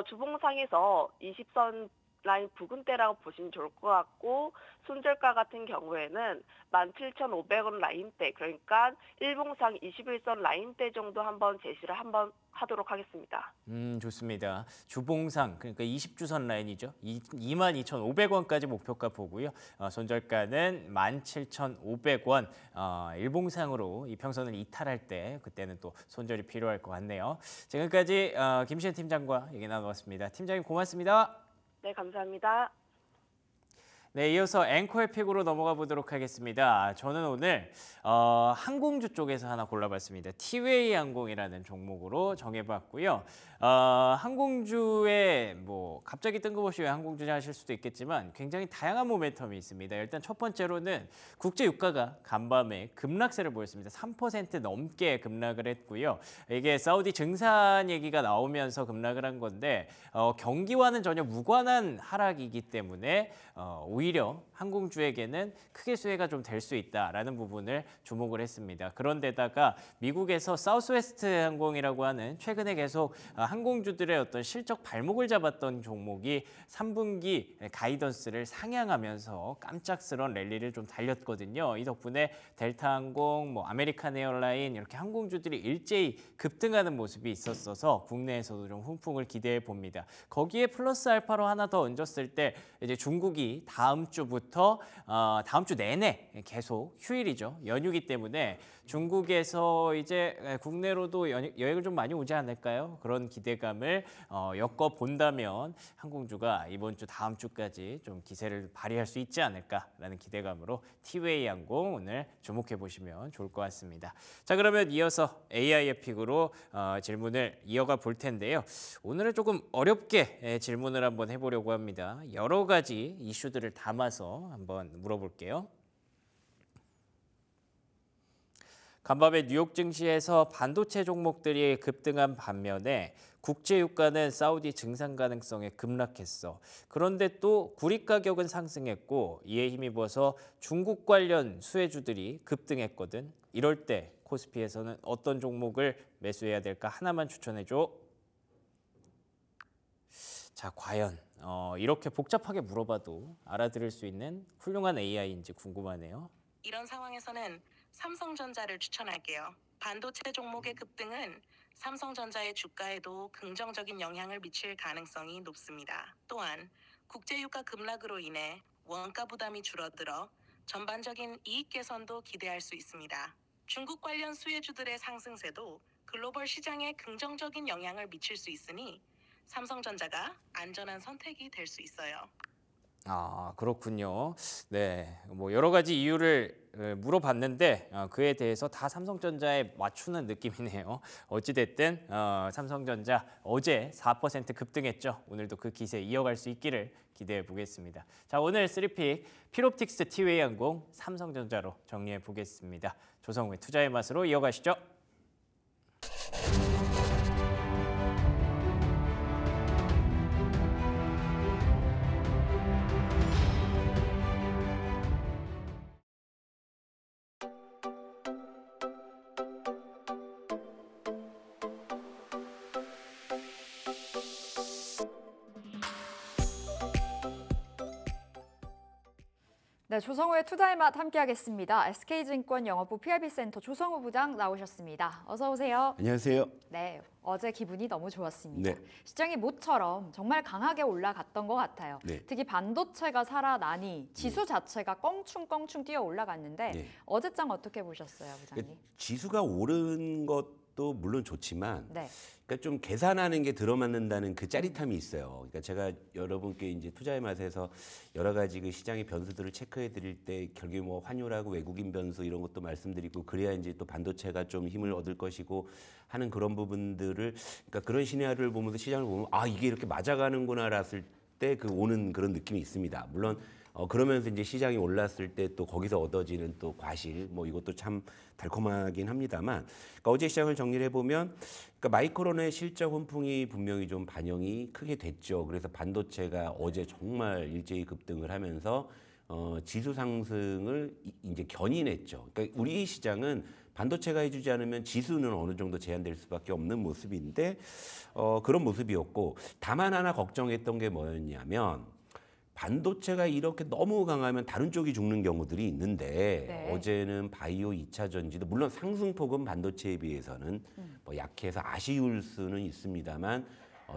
주봉상에서 20선 라인 부근대라고 보시면 좋을 것 같고 손절가 같은 경우에는 17,500원 라인대 그러니까 일봉상 21선 라인대 정도 한번 제시를 한번 하도록 하겠습니다. 좋습니다. 주봉상 그러니까 20주선 라인이죠. 22,500원까지 목표가 보고요. 손절가는 17,500원. 일봉상으로 이평선을 이탈할 때 그때는 또 손절이 필요할 것 같네요. 지금까지 김시현 팀장과 얘기 나눠봤습니다. 팀장님 고맙습니다. 네, 감사합니다. 네, 이어서 앵커의 픽으로 넘어가 보도록 하겠습니다. 저는 오늘 항공주 쪽에서 하나 골라봤습니다. 티웨이 항공이라는 종목으로 정해봤고요. 항공주에 뭐 갑자기 뜬금없이 왜 항공주냐 하실 수도 있겠지만 굉장히 다양한 모멘텀이 있습니다. 일단 첫 번째로는 국제 유가가 간밤에 급락세를 보였습니다. 3% 넘게 급락을 했고요. 이게 사우디 증산 얘기가 나오면서 급락을 한 건데 경기와는 전혀 무관한 하락이기 때문에 오히려 항공주에게는 크게 수혜가 좀 될 수 있다라는 부분을 주목을 했습니다. 그런데다가 미국에서 사우스웨스트 항공이라고 하는 최근에 계속 항공주들의 어떤 실적 발목을 잡았던 종목이 3분기 가이던스를 상향하면서 깜짝스러운 랠리를 좀 달렸거든요. 이 덕분에 델타항공, 아메리칸 에어라인 이렇게 항공주들이 일제히 급등하는 모습이 있었어서 국내에서도 좀 훈풍을 기대해 봅니다. 거기에 플러스 알파로 하나 더 얹었을 때 이제 중국이 다음 주부터 다음 주 내내 계속 휴일이죠. 연휴기 때문에 중국에서 이제 국내로도 여행을 좀 많이 오지 않을까요? 그런 기대감을 엮어 본다면 항공주가 이번 주 다음 주까지 좀 기세를 발휘할 수 있지 않을까라는 기대감으로 티웨이 항공 오늘 주목해 보시면 좋을 것 같습니다. 자, 그러면 이어서 AI의 픽으로 질문을 이어가 볼 텐데요. 오늘은 조금 어렵게 질문을 한번 해보려고 합니다. 여러 가지 이슈들을 담아서 한번 물어볼게요. 간밤에 뉴욕 증시에서 반도체 종목들이 급등한 반면에 국제 유가는 사우디 증산 가능성에 급락했어. 그런데 또 구리 가격은 상승했고 이에 힘입어서 중국 관련 수혜주들이 급등했거든. 이럴 때 코스피에서는 어떤 종목을 매수해야 될까? 하나만 추천해 줘. 자, 과연 이렇게 복잡하게 물어봐도 알아들을 수 있는 훌륭한 AI인지 궁금하네요. 이런 상황에서는 삼성전자를 추천할게요. 반도체 종목의 급등은 삼성전자의 주가에도 긍정적인 영향을 미칠 가능성이 높습니다. 또한 국제유가 급락으로 인해 원가 부담이 줄어들어 전반적인 이익 개선도 기대할 수 있습니다. 중국 관련 수혜주들의 상승세도 글로벌 시장에 긍정적인 영향을 미칠 수 있으니 삼성전자가 안전한 선택이 될 수 있어요. 아, 그렇군요. 네, 뭐 여러 가지 이유를 물어봤는데 그에 대해서 다 삼성전자에 맞추는 느낌이네요. 어찌 됐든 삼성전자 어제 4% 급등했죠. 오늘도 그 기세 이어갈 수 있기를 기대해 보겠습니다. 자, 오늘 3픽 필옵틱스 티웨이 항공 삼성전자로 정리해 보겠습니다. 조성우의 투자의 맛으로 이어가시죠. 네, 조성우의 투자의 맛 함께하겠습니다. SK증권 영업부 PIB센터 조성우 부장 나오셨습니다. 어서 오세요. 안녕하세요. 네, 어제 기분이 너무 좋았습니다. 네. 시장이 모처럼 정말 강하게 올라갔던 것 같아요. 네. 특히 반도체가 살아나니 지수 자체가 껑충껑충 뛰어 올라갔는데 네. 어제장 어떻게 보셨어요, 부장님? 지수가 오른 것도 물론 좋지만 네. 그러니까 좀 계산하는 게 들어맞는다는 그 짜릿함이 있어요. 그러니까 제가 여러분께 이제 투자의 맛에서 여러 가지 그 시장의 변수들을 체크해 드릴 때 결국에 뭐 환율하고 외국인 변수 이런 것도 말씀드리고 그래야 이제 또 반도체가 좀 힘을 얻을 것이고 하는 그런 부분들을 그러니까 그런 시나리오를 보면서 시장을 보면 아 이게 이렇게 맞아가는구나랐을 때 그 오는 그런 느낌이 있습니다. 물론 그러면서 이제 시장이 올랐을 때 또 거기서 얻어지는 또 과실 뭐 이것도 참 달콤하긴 합니다만 그러니까 어제 시장을 정리를 해보면 그러니까 마이크론의 실적 훈풍이 분명히 좀 반영이 크게 됐죠. 그래서 반도체가 어제 정말 일제히 급등을 하면서 지수 상승을 이제 견인했죠. 그러니까 우리 시장은 반도체가 해주지 않으면 지수는 어느 정도 제한될 수밖에 없는 모습인데 그런 모습이었고 다만 하나 걱정했던 게 뭐였냐면 반도체가 이렇게 너무 강하면 다른 쪽이 죽는 경우들이 있는데 네. 어제는 바이오 2차 전지도 물론 상승폭은 반도체에 비해서는 뭐 약해서 아쉬울 수는 있습니다만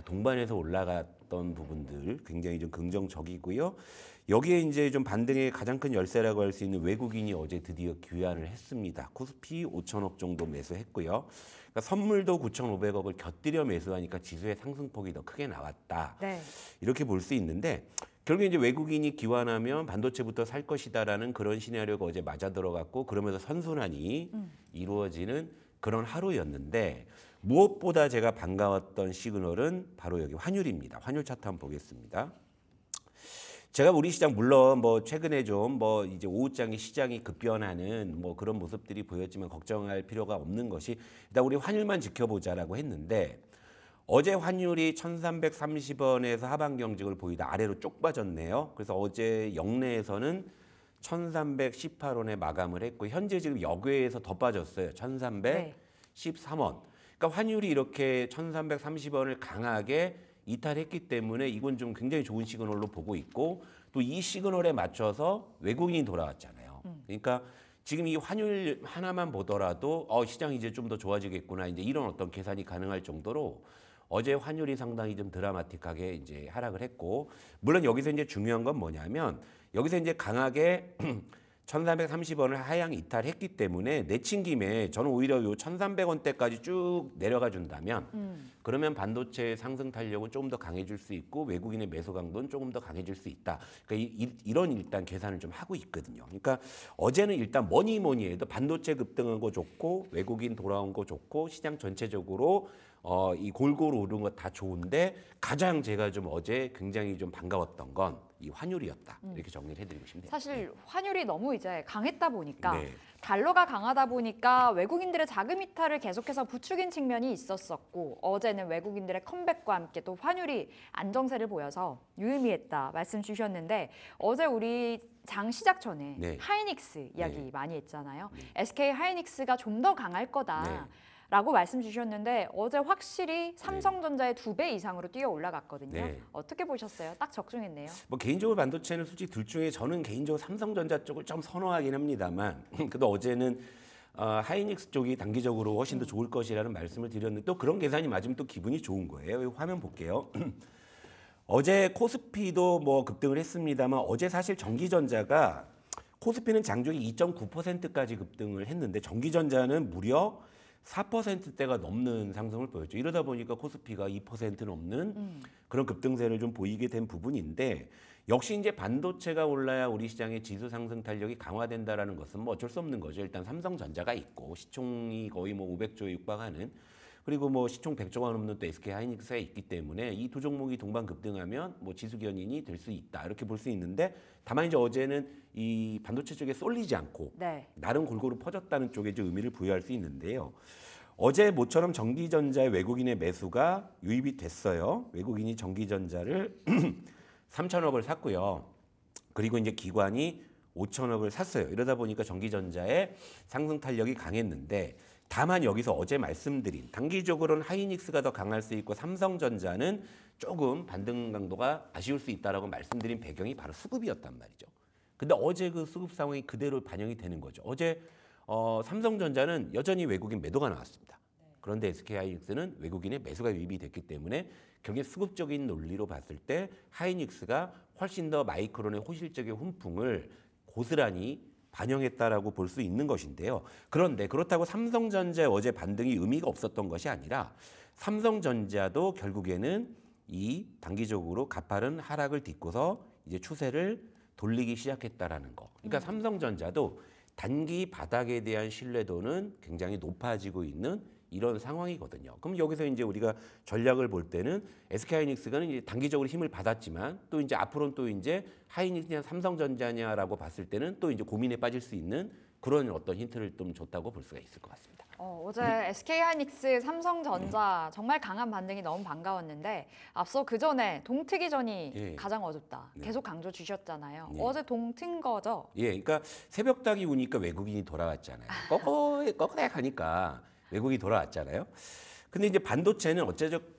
동반해서 올라갔던 부분들 굉장히 좀 긍정적이고요. 여기에 이제 좀 반등의 가장 큰 열쇠라고 할 수 있는 외국인이 어제 드디어 귀환을 했습니다. 코스피 5천억 정도 매수했고요. 그러니까 선물도 9,500억을 곁들여 매수하니까 지수의 상승폭이 더 크게 나왔다. 네. 이렇게 볼 수 있는데 결국에 이제 외국인이 기환하면 반도체부터 살 것이다라는 그런 시나리오가 어제 맞아 들어갔고 그러면서 선순환이 이루어지는 그런 하루였는데 무엇보다 제가 반가웠던 시그널은 바로 여기 환율입니다. 환율 차트 한번 보겠습니다. 제가 우리 시장 물론 뭐 최근에 좀 뭐 이제 오후장에 시장이 급변하는 뭐 그런 모습들이 보였지만 걱정할 필요가 없는 것이 일단 우리 환율만 지켜보자라고 했는데 어제 환율이 1,330원에서 하방 경직을 보이다 아래로 쪽 빠졌네요. 그래서 어제 영내에서는 1,318원에 마감을 했고 현재 지금 역외에서 더 빠졌어요. 1,313원. 그러니까 환율이 이렇게 1,330원을 강하게 이탈했기 때문에 이건 좀 굉장히 좋은 시그널로 보고 있고 또 이 시그널에 맞춰서 외국인이 돌아왔잖아요. 그러니까 지금 이 환율 하나만 보더라도 시장이 이제 좀 더 좋아지겠구나 이제 이런 어떤 계산이 가능할 정도로 어제 환율이 상당히 좀 드라마틱하게 이제 하락을 했고 물론 여기서 이제 중요한 건 뭐냐면 여기서 이제 강하게 1,330원을 하향 이탈했기 때문에 내친 김에 저는 오히려 요 1,300원대까지 쭉 내려가 준다면 그러면 반도체 상승 탄력은 조금 더 강해질 수 있고 외국인의 매수 강도는 조금 더 강해질 수 있다. 그러니까 이런 일단 계산을 좀 하고 있거든요. 그러니까 어제는 일단 뭐니 해도 반도체 급등한 거 좋고 외국인 돌아온 거 좋고 시장 전체적으로 이 골고루 오른 거 다 좋은데 가장 제가 좀 어제 굉장히 좀 반가웠던 건 이 환율이었다. 이렇게 정리를 해드리고 싶네요. 사실 환율이 너무 이제 강했다 보니까 네. 달러가 강하다 보니까 외국인들의 자금 이탈을 계속해서 부추긴 측면이 있었었고 어제는 외국인들의 컴백과 함께 또 환율이 안정세를 보여서 유의미했다 말씀 주셨는데 어제 우리 장 시작 전에 네. 하이닉스 이야기 네. 많이 했잖아요. SK 하이닉스가 좀 더 강할 거다. 네. 라고 말씀 주셨는데 어제 확실히 삼성전자의 2배 이상으로 뛰어 올라갔거든요. 네. 어떻게 보셨어요? 딱 적중했네요. 뭐 개인적으로 반도체는 솔직히 둘 중에 저는 개인적으로 삼성전자 쪽을 좀 선호하긴 합니다만 그래도 어제는 하이닉스 쪽이 단기적으로 훨씬 더 좋을 것이라는 말씀을 드렸는데 또 그런 계산이 맞으면 또 기분이 좋은 거예요. 여기 화면 볼게요. 어제 코스피도 뭐 급등을 했습니다만 어제 사실 전기전자가 코스피는 장중에 2.9%까지 급등을 했는데 전기전자는 무려 4%대가 넘는 상승을 보였죠. 이러다 보니까 코스피가 2% 넘는 그런 급등세를 좀 보이게 된 부분인데 역시 이제 반도체가 올라야 우리 시장의 지수 상승 탄력이 강화된다라는 것은 뭐 어쩔 수 없는 거죠. 일단 삼성전자가 있고 시총이 거의 뭐 500조에 육박하는, 그리고 뭐 시총 100조가 넘는 또 SK 하이닉스가 있기 때문에 이 두 종목이 동반 급등하면 뭐 지수 견인이 될 수 있다, 이렇게 볼 수 있는데, 다만 이제 어제는 이 반도체 쪽에 쏠리지 않고 네. 나름 골고루 퍼졌다는 쪽에 좀 의미를 부여할 수 있는데요. 어제 모처럼 전기전자의 외국인의 매수가 유입이 됐어요. 외국인이 전기전자를 3천억을 샀고요. 그리고 이제 기관이 5천억을 샀어요. 이러다 보니까 전기전자의 상승 탄력이 강했는데, 다만 여기서 어제 말씀드린 단기적으로는 하이닉스가 더 강할 수 있고 삼성전자는 조금 반등 강도가 아쉬울 수 있다라고 말씀드린 배경이 바로 수급이었단 말이죠. 근데 어제 그 수급 상황이 그대로 반영이 되는 거죠. 어제 삼성전자는 여전히 외국인 매도가 나왔습니다. 그런데 SK하이닉스는 외국인의 매수가 유입이 됐기 때문에 결국 수급적인 논리로 봤을 때 하이닉스가 훨씬 더 마이크론의 호실적인 훈풍을 고스란히 반영했다라고 볼 수 있는 것인데요. 그런데 그렇다고 삼성전자의 어제 반등이 의미가 없었던 것이 아니라 삼성전자도 결국에는 이 단기적으로 가파른 하락을 딛고서 이제 추세를 돌리기 시작했다라는 거. 그러니까 삼성전자도 단기 바닥에 대한 신뢰도는 굉장히 높아지고 있는 이런 상황이거든요. 그럼 여기서 이제 우리가 전략을 볼 때는 SK하이닉스가 이제 단기적으로 힘을 받았지만 또 이제 앞으로는 또 이제 하이닉스냐 삼성전자냐라고 봤을 때는 또 이제 고민에 빠질 수 있는 그런 어떤 힌트를 좀 줬다고 볼 수가 있을 것 같습니다. 어제 SK하이닉스, 삼성전자 정말 강한 반등이 너무 반가웠는데 앞서 그 전에 동트기전이 예. 가장 어둡다. 네. 계속 강조 주셨잖아요. 네. 어제 동튼 거죠? 예, 그러니까 새벽닭이 우니까 외국인이 돌아왔잖아요. 꺼꺼해 가니까 외국이 돌아왔잖아요. 근데 이제 반도체는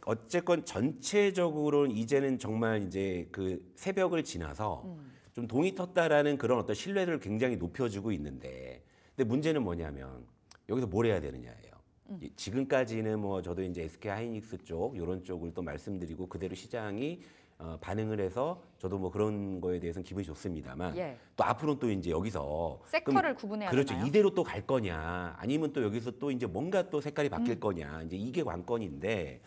어쨌건 전체적으로 이제는 정말 이제 그 새벽을 지나서 좀 동이 텄다라는 그런 어떤 신뢰를 굉장히 높여주고 있는데, 근데 문제는 뭐냐면 여기서 뭘 해야 되느냐예요. 지금까지는 뭐 저도 이제 SK 하이닉스 쪽 이런 쪽을 또 말씀드리고 그대로 시장이 반응을 해서 저도 뭐 그런 거에 대해서는 기분이 좋습니다만, 예. 또 앞으로는 또 이제 여기서 섹터를 그럼 구분해야 그렇죠. 되나요? 이대로 또 갈 거냐, 아니면 또 여기서 또 이제 뭔가 또 색깔이 바뀔 거냐, 이제 이게 관건인데,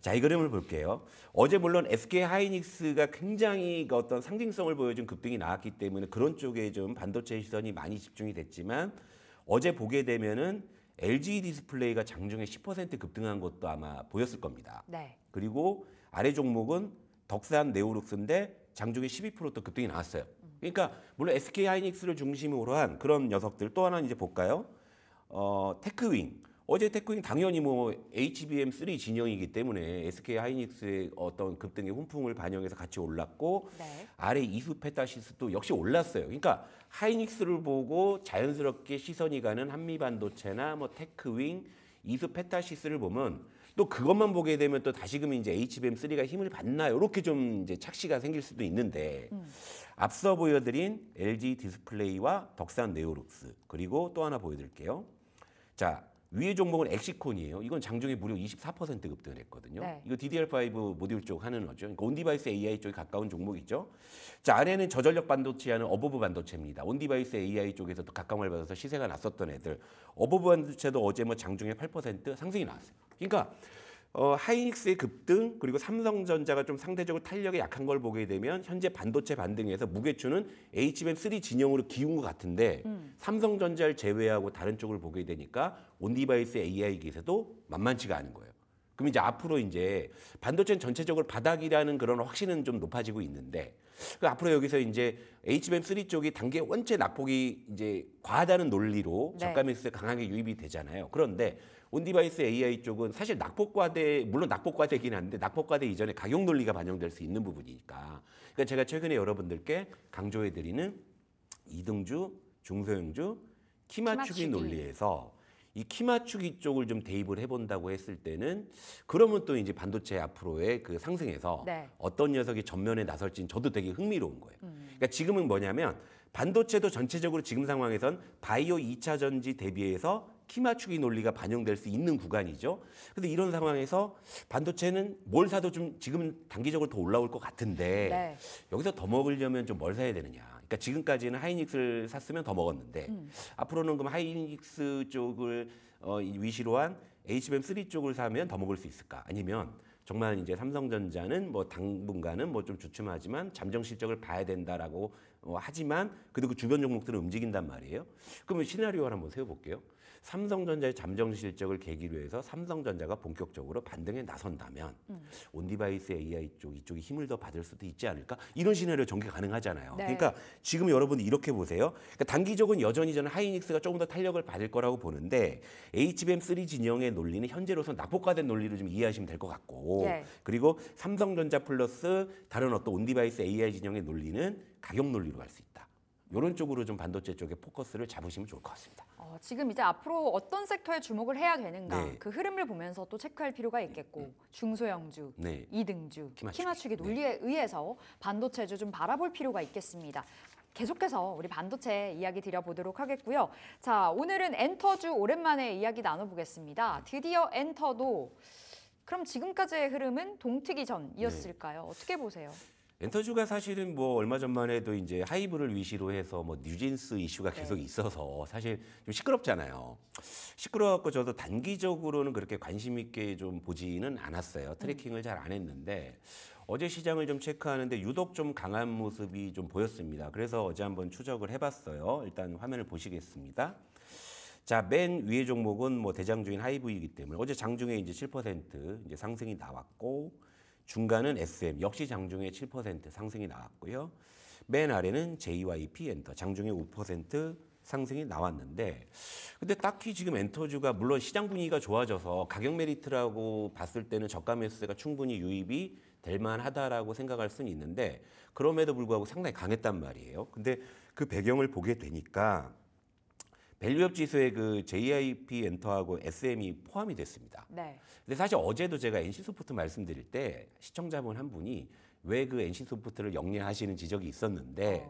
자, 이 그림을 볼게요. 어제 물론 SK 하이닉스가 굉장히 그 어떤 상징성을 보여준 급등이 나왔기 때문에 그런 쪽에 좀 반도체 시선이 많이 집중이 됐지만, 어제 보게 되면은 LG 디스플레이가 장중에 10% 급등한 것도 아마 보였을 겁니다. 네. 그리고 아래 종목은 덕산 네오룩스인데 장중에 12%또 급등이 나왔어요. 그러니까 물론 SK 하이닉스를 중심으로 한 그런 녀석들, 또 하나 이제 볼까요? 테크윙. 어제 테크윙 당연히 뭐 HBM3 진영이기 때문에 SK 하이닉스의 어떤 급등의 훈풍을 반영해서 같이 올랐고, 네. 아래 이수 페타시스도 역시 올랐어요. 그러니까 하이닉스를 보고 자연스럽게 시선이 가는 한미반도체나 뭐 테크윙, 이수 페타시스를 보면 또 그것만 보게 되면 또 다시금 이제 HBM3가 힘을 받나요? 이렇게 좀 이제 착시가 생길 수도 있는데, 앞서 보여드린 LG 디스플레이와 덕산 네오룩스, 그리고 또 하나 보여드릴게요. 자, 위의 종목은 엑시콘이에요. 이건 장중에 무려 24% 급등을 했거든요. 네. 이거 DDR5 모듈 쪽 하는 거죠. 그러니까 온디바이스 AI 쪽에 가까운 종목이죠. 자, 아래는 저전력 반도체 하는 어버브 반도체입니다. 온디바이스 AI 쪽에서도 각광을 받아서 시세가 났었던 애들. 어버브 반도체도 어제 뭐 장중에 8% 상승이 나왔어요. 그러니까 하이닉스의 급등, 그리고 삼성전자가 좀 상대적으로 탄력이 약한 걸 보게 되면 현재 반도체 반등에서 무게추는 HBM3 진영으로 기운 것 같은데, 삼성전자를 제외하고 다른 쪽을 보게 되니까 온디바이스 AI 기세도 만만치가 않은 거예요. 그럼 이제 앞으로 이제 반도체는 전체적으로 바닥이라는 그런 확신은 좀 높아지고 있는데, 그 앞으로 여기서 이제 HBM3 쪽이 단계 원체 낙폭이 이제 과하다는 논리로 네. 저가 매수에 강하게 유입이 되잖아요. 그런데 온디바이스 AI 쪽은 사실 낙폭과대, 물론 낙폭과대긴 한데 낙폭과대 이전에 가격 논리가 반영될 수 있는 부분이니까. 그러니까 제가 최근에 여러분들께 강조해드리는 이등주, 중소형주, 키 맞추기 맞추기. 논리에서 이 키 맞추기 쪽을 좀 대입을 해본다고 했을 때는, 그러면 또 이제 반도체 앞으로의 그 상승에서 네. 어떤 녀석이 전면에 나설지는 저도 되게 흥미로운 거예요. 그러니까 지금은 뭐냐면 반도체도 전체적으로 지금 상황에선 바이오 2차 전지 대비해서 키 맞추기 논리가 반영될 수 있는 구간이죠. 근데 이런 상황에서 반도체는 뭘 사도 좀 지금은 단기적으로 더 올라올 것 같은데, 네. 여기서 더 먹으려면 좀 뭘 사야 되느냐. 그러니까 지금까지는 하이닉스를 샀으면 더 먹었는데, 앞으로는 그럼 하이닉스 쪽을 위시로 한 HBM3 쪽을 사면 더 먹을 수 있을까? 아니면 정말 이제 삼성전자는 뭐 당분간은 뭐 좀 주춤하지만 잠정 실적을 봐야 된다라고 하지만 그래도 그 주변 종목들은 움직인단 말이에요. 그러면 시나리오를 한번 세워볼게요. 삼성전자의 잠정 실적을 계기로 해서 삼성전자가 본격적으로 반등에 나선다면 온디바이스 AI 이쪽이 힘을 더 받을 수도 있지 않을까? 이런 시나리오 전개 가능하잖아요. 네. 그러니까 지금 여러분들 이렇게 보세요. 그러니까 단기적으로 여전히 저는 하이닉스가 조금 더 탄력을 받을 거라고 보는데 HBM3 진영의 논리는 현재로서 낙폭과된 논리로 좀 이해하시면 될 것 같고 예. 그리고 삼성전자 플러스 다른 어떤 온디바이스 AI 진영의 논리는 가격 논리로 갈 수 있다. 이런 쪽으로 좀 반도체 쪽에 포커스를 잡으시면 좋을 것 같습니다. 지금 이제 앞으로 어떤 섹터에 주목을 해야 되는가 네. 그 흐름을 보면서 또 체크할 필요가 있겠고 중소형주, 네. 이등주, 키맞추기. 키맞추기 논리에 의해서 반도체주 좀 바라볼 필요가 있겠습니다. 계속해서 우리 반도체 이야기 드려보도록 하겠고요. 자, 오늘은 엔터주 오랜만에 이야기 나눠보겠습니다. 드디어 엔터도 그럼 지금까지의 흐름은 동트기 전이었을까요? 어떻게 보세요? 엔터주가 사실은 뭐 얼마 전만 해도 이제 하이브를 위시로 해서 뭐 뉴진스 이슈가 계속 있어서 사실 좀 시끄럽잖아요. 시끄러워갖고 저도 단기적으로는 그렇게 관심 있게 좀 보지는 않았어요. 트래킹을 잘 안 했는데 어제 시장을 좀 체크하는데 유독 좀 강한 모습이 좀 보였습니다. 그래서 어제 한번 추적을 해봤어요. 일단 화면을 보시겠습니다. 자, 맨 위의 종목은 뭐 대장주인 하이브이기 때문에 어제 장중에 이제 7% 이제 상승이 나왔고 중간은 SM 역시 장중에 7% 상승이 나왔고요. 맨 아래는 JYP 엔터 장중에 5% 상승이 나왔는데 근데 딱히 지금 엔터주가 물론 시장 분위기가 좋아져서 가격 메리트라고 봤을 때는 저가 매수세가 충분히 유입이 될 만하다라고 생각할 수는 있는데 그럼에도 불구하고 상당히 강했단 말이에요. 근데 그 배경을 보게 되니까 밸류업 지수에 그 JYP 엔터하고 SM이 포함이 됐습니다. 네. 근데 사실 어제도 제가 NC소프트 말씀드릴 때 시청자분 한 분이 왜 그 NC소프트를 영리하시는 지적이 있었는데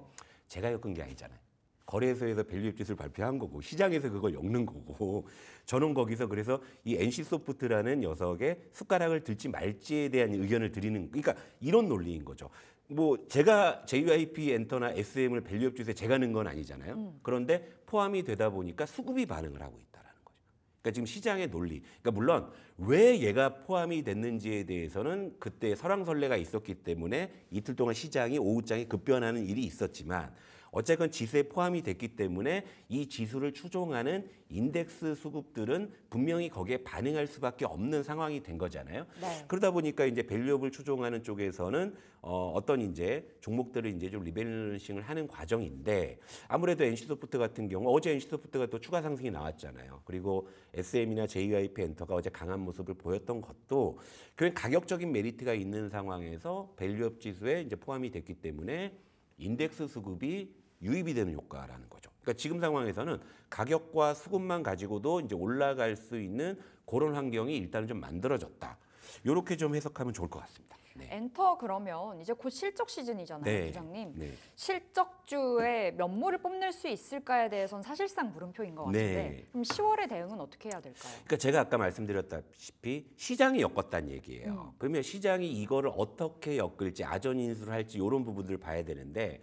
제가 엮은 게 아니잖아요. 거래소에서 밸류업 지수를 발표한 거고 시장에서 그걸 엮는 거고 저는 거기서 그래서 이 NC소프트라는 녀석의 숟가락을 들지 말지에 대한 의견을 드리는 그러니까 이런 논리인 거죠. 뭐 제가 JYP 엔터나 SM을 밸류업 지수에 제가 넣은 건 아니잖아요. 그런데 포함이 되다 보니까 수급이 반응을 하고 있다라는 거죠. 그러니까 지금 시장의 논리. 그러니까 물론 왜 얘가 포함이 됐는지에 대해서는 그때 설왕설래가 있었기 때문에 이틀 동안 시장이 오후장에 급변하는 일이 있었지만 어쨌건 지수에 포함이 됐기 때문에 이 지수를 추종하는 인덱스 수급들은 분명히 거기에 반응할 수밖에 없는 상황이 된 거잖아요. 네. 그러다 보니까 이제 밸류업을 추종하는 쪽에서는 어떤 이제 종목들을 이제 좀 리밸런싱을 하는 과정인데 아무래도 NC소프트 같은 경우 어제 NC소프트가 또 추가 상승이 나왔잖아요. 그리고 SM이나 JYP 엔터가 어제 강한 모습을 보였던 것도 그 가격적인 메리트가 있는 상황에서 밸류업 지수에 이제 포함이 됐기 때문에 인덱스 수급이 유입이 되는 효과라는 거죠. 그러니까 지금 상황에서는 가격과 수급만 가지고도 이제 올라갈 수 있는 그런 환경이 일단은 좀 만들어졌다. 이렇게 좀 해석하면 좋을 것 같습니다. 네. 엔터 그러면 이제 곧 실적 시즌이잖아요, 네. 부장님. 네. 실적주의 면모를 뽐낼 수 있을까에 대해서는 사실상 물음표인 것 같은데 네. 그럼 10월의 대응은 어떻게 해야 될까요? 그러니까 제가 아까 말씀드렸다시피 시장이 엮었다는 얘기예요. 그러면 시장이 이거를 어떻게 엮을지 아전 인수를 할지 이런 부분들을 봐야 되는데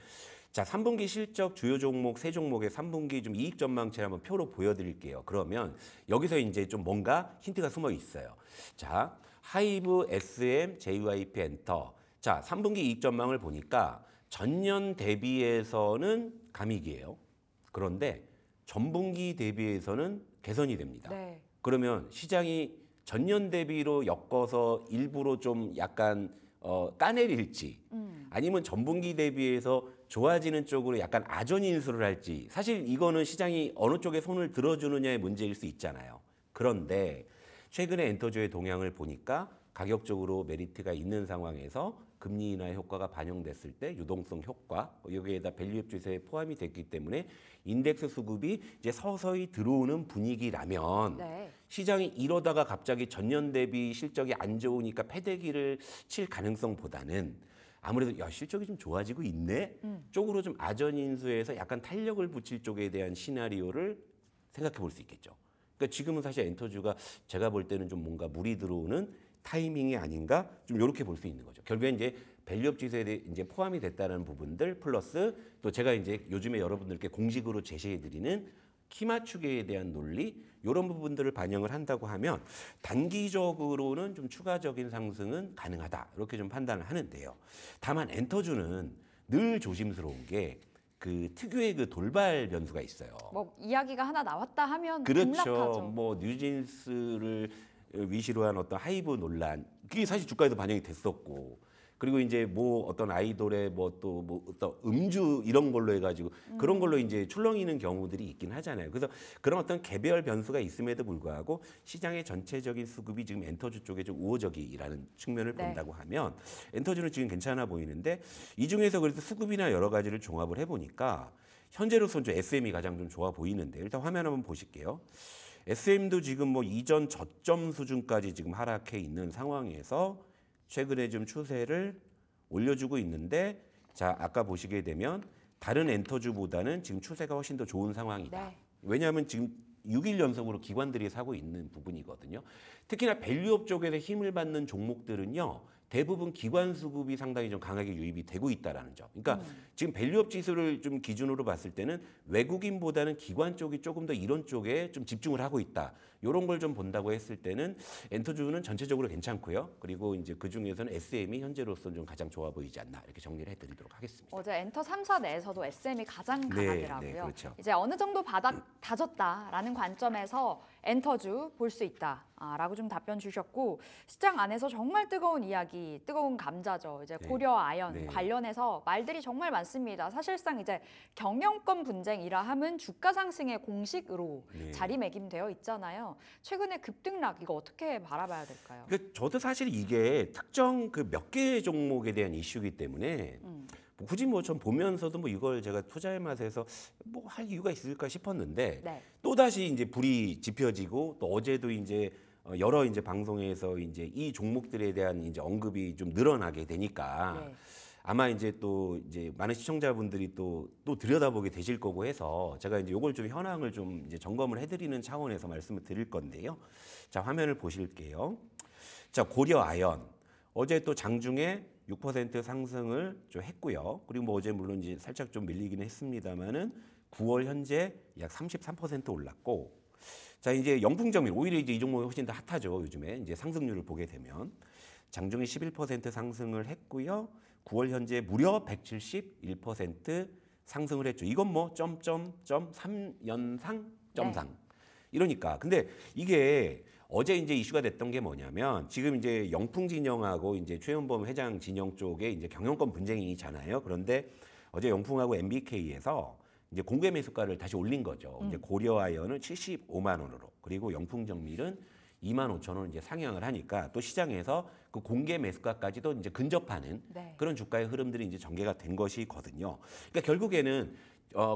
자, 3분기 실적 주요 종목 세 종목의 3분기 좀 이익 전망치를 한번 표로 보여드릴게요. 그러면 여기서 이제 좀 뭔가 힌트가 숨어 있어요. 자, 하이브, SM, JYP 엔터. 자, 3분기 이익 전망을 보니까 전년 대비해서는 감익이에요. 그런데 전분기 대비해서는 개선이 됩니다. 네. 그러면 시장이 전년 대비로 엮어서 일부러 좀 약간 까내릴지 아니면 전분기 대비해서 좋아지는 쪽으로 약간 아전 인수를 할지 사실 이거는 시장이 어느 쪽에 손을 들어주느냐의 문제일 수 있잖아요. 그런데 최근에 엔터주의 동향을 보니까 가격적으로 메리트가 있는 상황에서 금리 인하 효과가 반영됐을 때 유동성 효과 여기에다 밸류업 지수에 포함이 됐기 때문에 인덱스 수급이 이제 서서히 들어오는 분위기라면 네. 시장이 이러다가 갑자기 전년 대비 실적이 안 좋으니까 패대기를 칠 가능성보다는 아무래도 야 실적이 좀 좋아지고 있네 쪽으로 좀 아전 인수해서 약간 탄력을 붙일 쪽에 대한 시나리오를 생각해 볼 수 있겠죠. 그러니까 지금은 사실 엔터주가 제가 볼 때는 좀 뭔가 물이 들어오는 타이밍이 아닌가 좀 이렇게 볼 수 있는 거죠. 결국에 이제 밸류업 지수에 이제 포함이 됐다는 부분들 플러스 또 제가 이제 요즘에 여러분들께 공식으로 제시해 드리는 키 맞추기에 대한 논리 이런 부분들을 반영을 한다고 하면 단기적으로는 좀 추가적인 상승은 가능하다 이렇게 좀 판단을 하는데요. 다만 엔터주는 늘 조심스러운 게 그 특유의 그 돌발 변수가 있어요. 뭐 이야기가 하나 나왔다 하면 그렇죠. 급락하죠. 뭐 뉴진스를 위시로 한 어떤 하이브 논란 그게 사실 주가에도 반영이 됐었고 그리고 이제 뭐 어떤 아이돌의 뭐 또 뭐 어떤 음주 이런 걸로 해가지고 그런 걸로 이제 출렁이는 경우들이 있긴 하잖아요. 그래서 그런 어떤 개별 변수가 있음에도 불구하고 시장의 전체적인 수급이 지금 엔터주 쪽에 좀 우호적이라는 측면을 네. 본다고 하면 엔터주는 지금 괜찮아 보이는데 이 중에서 그래도 수급이나 여러 가지를 종합을 해보니까 현재로서는 좀 SM이 가장 좀 좋아 보이는데 일단 화면 한번 보실게요. SM도 지금 뭐 이전 저점 수준까지 지금 하락해 있는 상황에서 최근에 좀 추세를 올려주고 있는데 자 아까 보시게 되면 다른 엔터주보다는 지금 추세가 훨씬 더 좋은 상황이다. 네. 왜냐하면 지금 6일 연속으로 기관들이 사고 있는 부분이거든요. 특히나 밸류업 쪽에서 힘을 받는 종목들은요. 대부분 기관 수급이 상당히 좀 강하게 유입이 되고 있다라는 점. 그러니까 지금 밸류업 지수를 좀 기준으로 봤을 때는 외국인보다는 기관 쪽이 조금 더 이런 쪽에 좀 집중을 하고 있다. 이런 걸 좀 본다고 했을 때는 엔터주는 전체적으로 괜찮고요. 그리고 이제 그 중에서는 SM이 현재로서는 좀 가장 좋아 보이지 않나 이렇게 정리를 해드리도록 하겠습니다. 어제 엔터 3사 내에서도 SM이 가장 네, 강하더라고요. 네, 그렇죠. 이제 어느 정도 바닥 다졌다라는 관점에서 엔터주 볼 수 있다라고 좀 답변 주셨고 시장 안에서 정말 뜨거운 이야기, 뜨거운 감자죠. 이제 네. 고려 아연 네. 관련해서 말들이 정말 많습니다. 사실상 이제 경영권 분쟁이라 함은 주가 상승의 공식으로 네. 자리매김되어 있잖아요. 최근에 급등락 이거 어떻게 바라봐야 될까요? 그러니까 저도 사실 이게 특정 그 몇 개 종목에 대한 이슈이기 때문에 뭐 굳이 뭐 좀 보면서도 뭐 이걸 제가 투자의 맛에서 뭐 할 이유가 있을까 싶었는데 네. 또 다시 이제 불이 지펴지고 또 어제도 이제 여러 이제 방송에서 이제 이 종목들에 대한 이제 언급이 좀 늘어나게 되니까 네. 아마 이제 또 이제 많은 시청자분들이 또 들여다보게 되실 거고 해서 제가 이제 요걸 좀 현황을 좀 이제 점검을 해드리는 차원에서 말씀을 드릴 건데요. 자 화면을 보실게요. 자 고려 아연 어제 또 장중에 6% 상승을 좀 했고요. 그리고 뭐 어제 물론 이제 살짝 좀 밀리기는 했습니다만은 9월 현재 약 33% 올랐고 자 이제 영풍정밀 오히려 이제 이 종목이 훨씬 더 핫하죠. 요즘에 이제 상승률을 보게 되면 장중에 11% 상승을 했고요. 9월 현재 무려 171% 상승을 했죠. 이건 뭐 점점점 3연상 점상 이러니까 근데 이게 어제 이제 이슈가 됐던 게 뭐냐면 지금 이제 영풍 진영하고 이제 최연범 회장 진영 쪽에 이제 경영권 분쟁이잖아요. 그런데 어제 영풍하고 MBK에서 이제 공개 매수가를 다시 올린 거죠. 이제 고려아연은 75만 원으로 그리고 영풍정밀은 2만 5천 원 이제 상향을 하니까 또 시장에서 그 공개 매수가까지도 이제 근접하는 네. 그런 주가의 흐름들이 이제 전개가 된 것이거든요. 그러니까 결국에는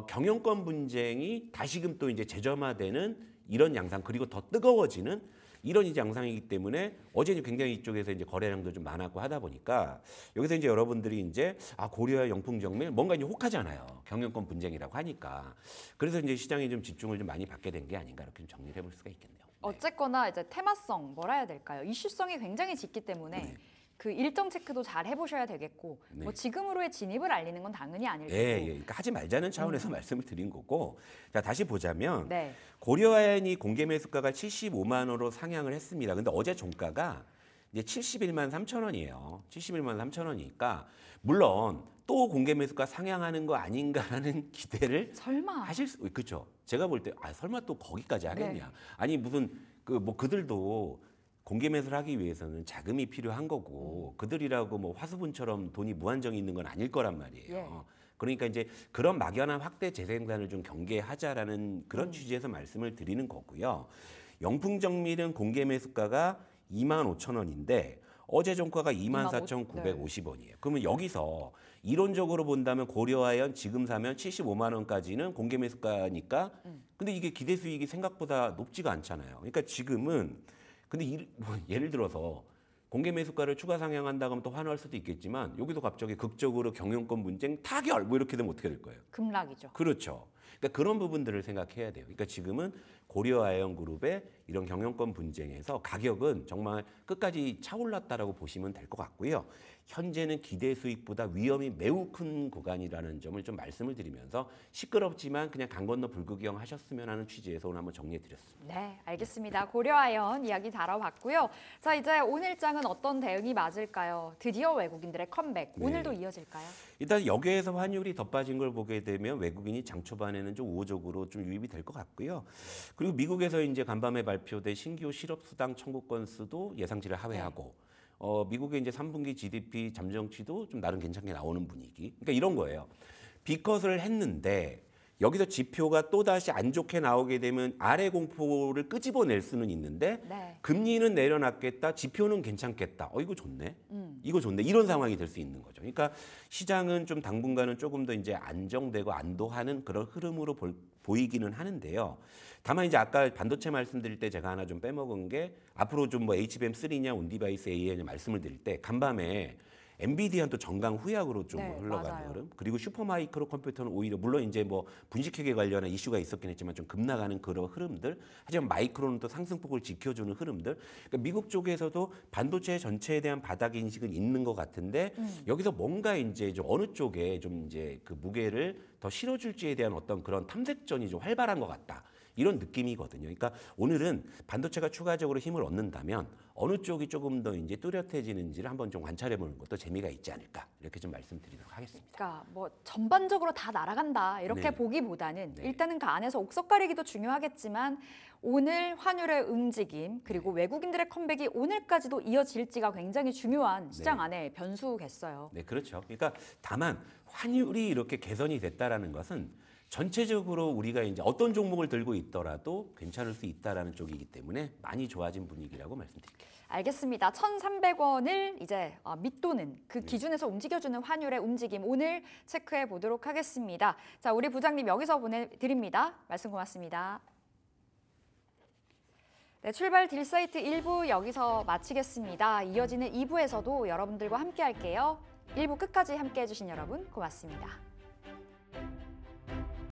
경영권 분쟁이 다시금 또 이제 재점화되는 이런 양상 그리고 더 뜨거워지는 이런 이제 양상이기 때문에 어제 굉장히 이쪽에서 이제 거래량도 좀 많았고 하다 보니까 여기서 이제 여러분들이 이제 고려와 영풍정밀 뭔가 이제 혹하잖아요. 경영권 분쟁이라고 하니까 그래서 이제 시장이 좀 집중을 좀 많이 받게 된 게 아닌가 이렇게 좀 정리를 해볼 수가 있겠네요. 어쨌거나 이제 테마성 뭐라 해야 될까요? 이슈성이 굉장히 짙기 때문에 네. 그 일정 체크도 잘 해보셔야 되겠고 네. 뭐 지금으로의 진입을 알리는 건 당연히 아닐 예, 테고. 예. 그러니까 하지 말자는 차원에서 말씀을 드린 거고 자 다시 보자면 네. 고려아연이 공개 매수가가 75만 원으로 상향을 했습니다. 근데 어제 종가가 이제 71만 3천 원이에요. 71만 3천 원이니까 물론 또 공개 매수가 상향하는 거 아닌가라는 기대를 설마. 하실 수 그렇죠. 제가 볼 때 설마 또 거기까지 하겠냐. 네. 아니 무슨 그 뭐 그들도 공개 매수를 하기 위해서는 자금이 필요한 거고 그들이라고 뭐 화수분처럼 돈이 무한정이 있는 건 아닐 거란 말이에요. 예. 그러니까 이제 그런 막연한 확대 재생산을 좀 경계하자라는 그런 취지에서 말씀을 드리는 거고요. 영풍정밀은 공개 매수가가 2만 5천 원인데 어제 종가가 2만 4,950원이에요. 그러면 여기서 이론적으로 본다면 고려아연 지금 사면 75만 원까지는 공개 매수가니까 근데 이게 기대 수익이 생각보다 높지가 않잖아요. 그러니까 지금은 근데 뭐 예를 들어서 공개 매수가를 추가 상향한다고 하면 또 환호할 수도 있겠지만 여기도 갑자기 극적으로 경영권 분쟁 타결 뭐 이렇게 되면 어떻게 될 거예요? 급락이죠. 그렇죠. 그러니까 그런 부분들을 생각해야 돼요. 그러니까 지금은 고려아연그룹의 이런 경영권 분쟁에서 가격은 정말 끝까지 차올랐다라고 보시면 될 것 같고요. 현재는 기대 수익보다 위험이 매우 큰 구간이라는 점을 좀 말씀을 드리면서 시끄럽지만 그냥 강 건너 불구경 하셨으면 하는 취지에서 오늘 한번 정리해드렸습니다. 네, 알겠습니다. 고려아연 이야기 다뤄봤고요. 자, 이제 오늘장은 어떤 대응이 맞을까요? 드디어 외국인들의 컴백, 네. 오늘도 이어질까요? 일단 여기에서 환율이 더 빠진 걸 보게 되면 외국인이 장 초반에는 좀 우호적으로 좀 유입이 될 것 같고요. 그리고 미국에서 이제 간밤에 발표된 신규 실업수당 청구 건수도 예상치를 하회하고 미국의 이제 3분기 GDP 잠정치도 좀 나름 괜찮게 나오는 분위기. 그러니까 이런 거예요. 비컷을 했는데 여기서 지표가 또다시 안 좋게 나오게 되면 아래 공포를 끄집어낼 수는 있는데 네. 금리는 내려놨겠다, 지표는 괜찮겠다. 이거 좋네. 이거 좋네. 이런 상황이 될 수 있는 거죠. 그러니까 시장은 좀 당분간은 조금 더 이제 안정되고 안도하는 그런 흐름으로 보이기는 하는데요. 다만 이제 아까 반도체 말씀드릴 때 제가 하나 좀 빼먹은 게 앞으로 좀 뭐 HBM3냐 온디바이스 AI냐 말씀을 드릴 때 간밤에 엔비디아는 또 정강 후약으로 좀 네, 흘러가는 맞아요. 흐름. 그리고 슈퍼마이크로 컴퓨터는 오히려 물론 이제 뭐 분식회계 관련한 이슈가 있었긴 했지만 좀 급나가는 그런 흐름들. 하지만 마이크로는 또 상승폭을 지켜주는 흐름들. 그러니까 미국 쪽에서도 반도체 전체에 대한 바닥 인식은 있는 것 같은데 여기서 뭔가 이제 좀 어느 쪽에 좀 이제 그 무게를 더 실어줄지에 대한 어떤 그런 탐색전이 좀 활발한 것 같다. 이런 느낌이거든요. 그러니까 오늘은 반도체가 추가적으로 힘을 얻는다면 어느 쪽이 조금 더 이제 뚜렷해지는지를 한번 좀 관찰해 보는 것도 재미가 있지 않을까 이렇게 좀 말씀드리도록 하겠습니다. 그러니까 뭐 전반적으로 다 날아간다 이렇게 네. 보기보다는 네. 일단은 그 안에서 옥석 가리기도 중요하겠지만 오늘 환율의 움직임 그리고 외국인들의 컴백이 오늘까지도 이어질지가 굉장히 중요한 시장 네. 안에 변수겠어요. 네, 그렇죠. 그러니까 다만 환율이 이렇게 개선이 됐다라는 것은 전체적으로 우리가 이제 어떤 종목을 들고 있더라도 괜찮을 수 있다라는 쪽이기 때문에 많이 좋아진 분위기라고 말씀드릴게요. 알겠습니다. 1,300원을 이제 밑도는 그 기준에서 움직여주는 환율의 움직임 오늘 체크해 보도록 하겠습니다. 자, 우리 부장님 여기서 보내드립니다. 말씀 고맙습니다. 네, 출발 딜사이트 1부 여기서 마치겠습니다. 이어지는 2부에서도 여러분들과 함께 할게요. 1부 끝까지 함께 해주신 여러분 고맙습니다.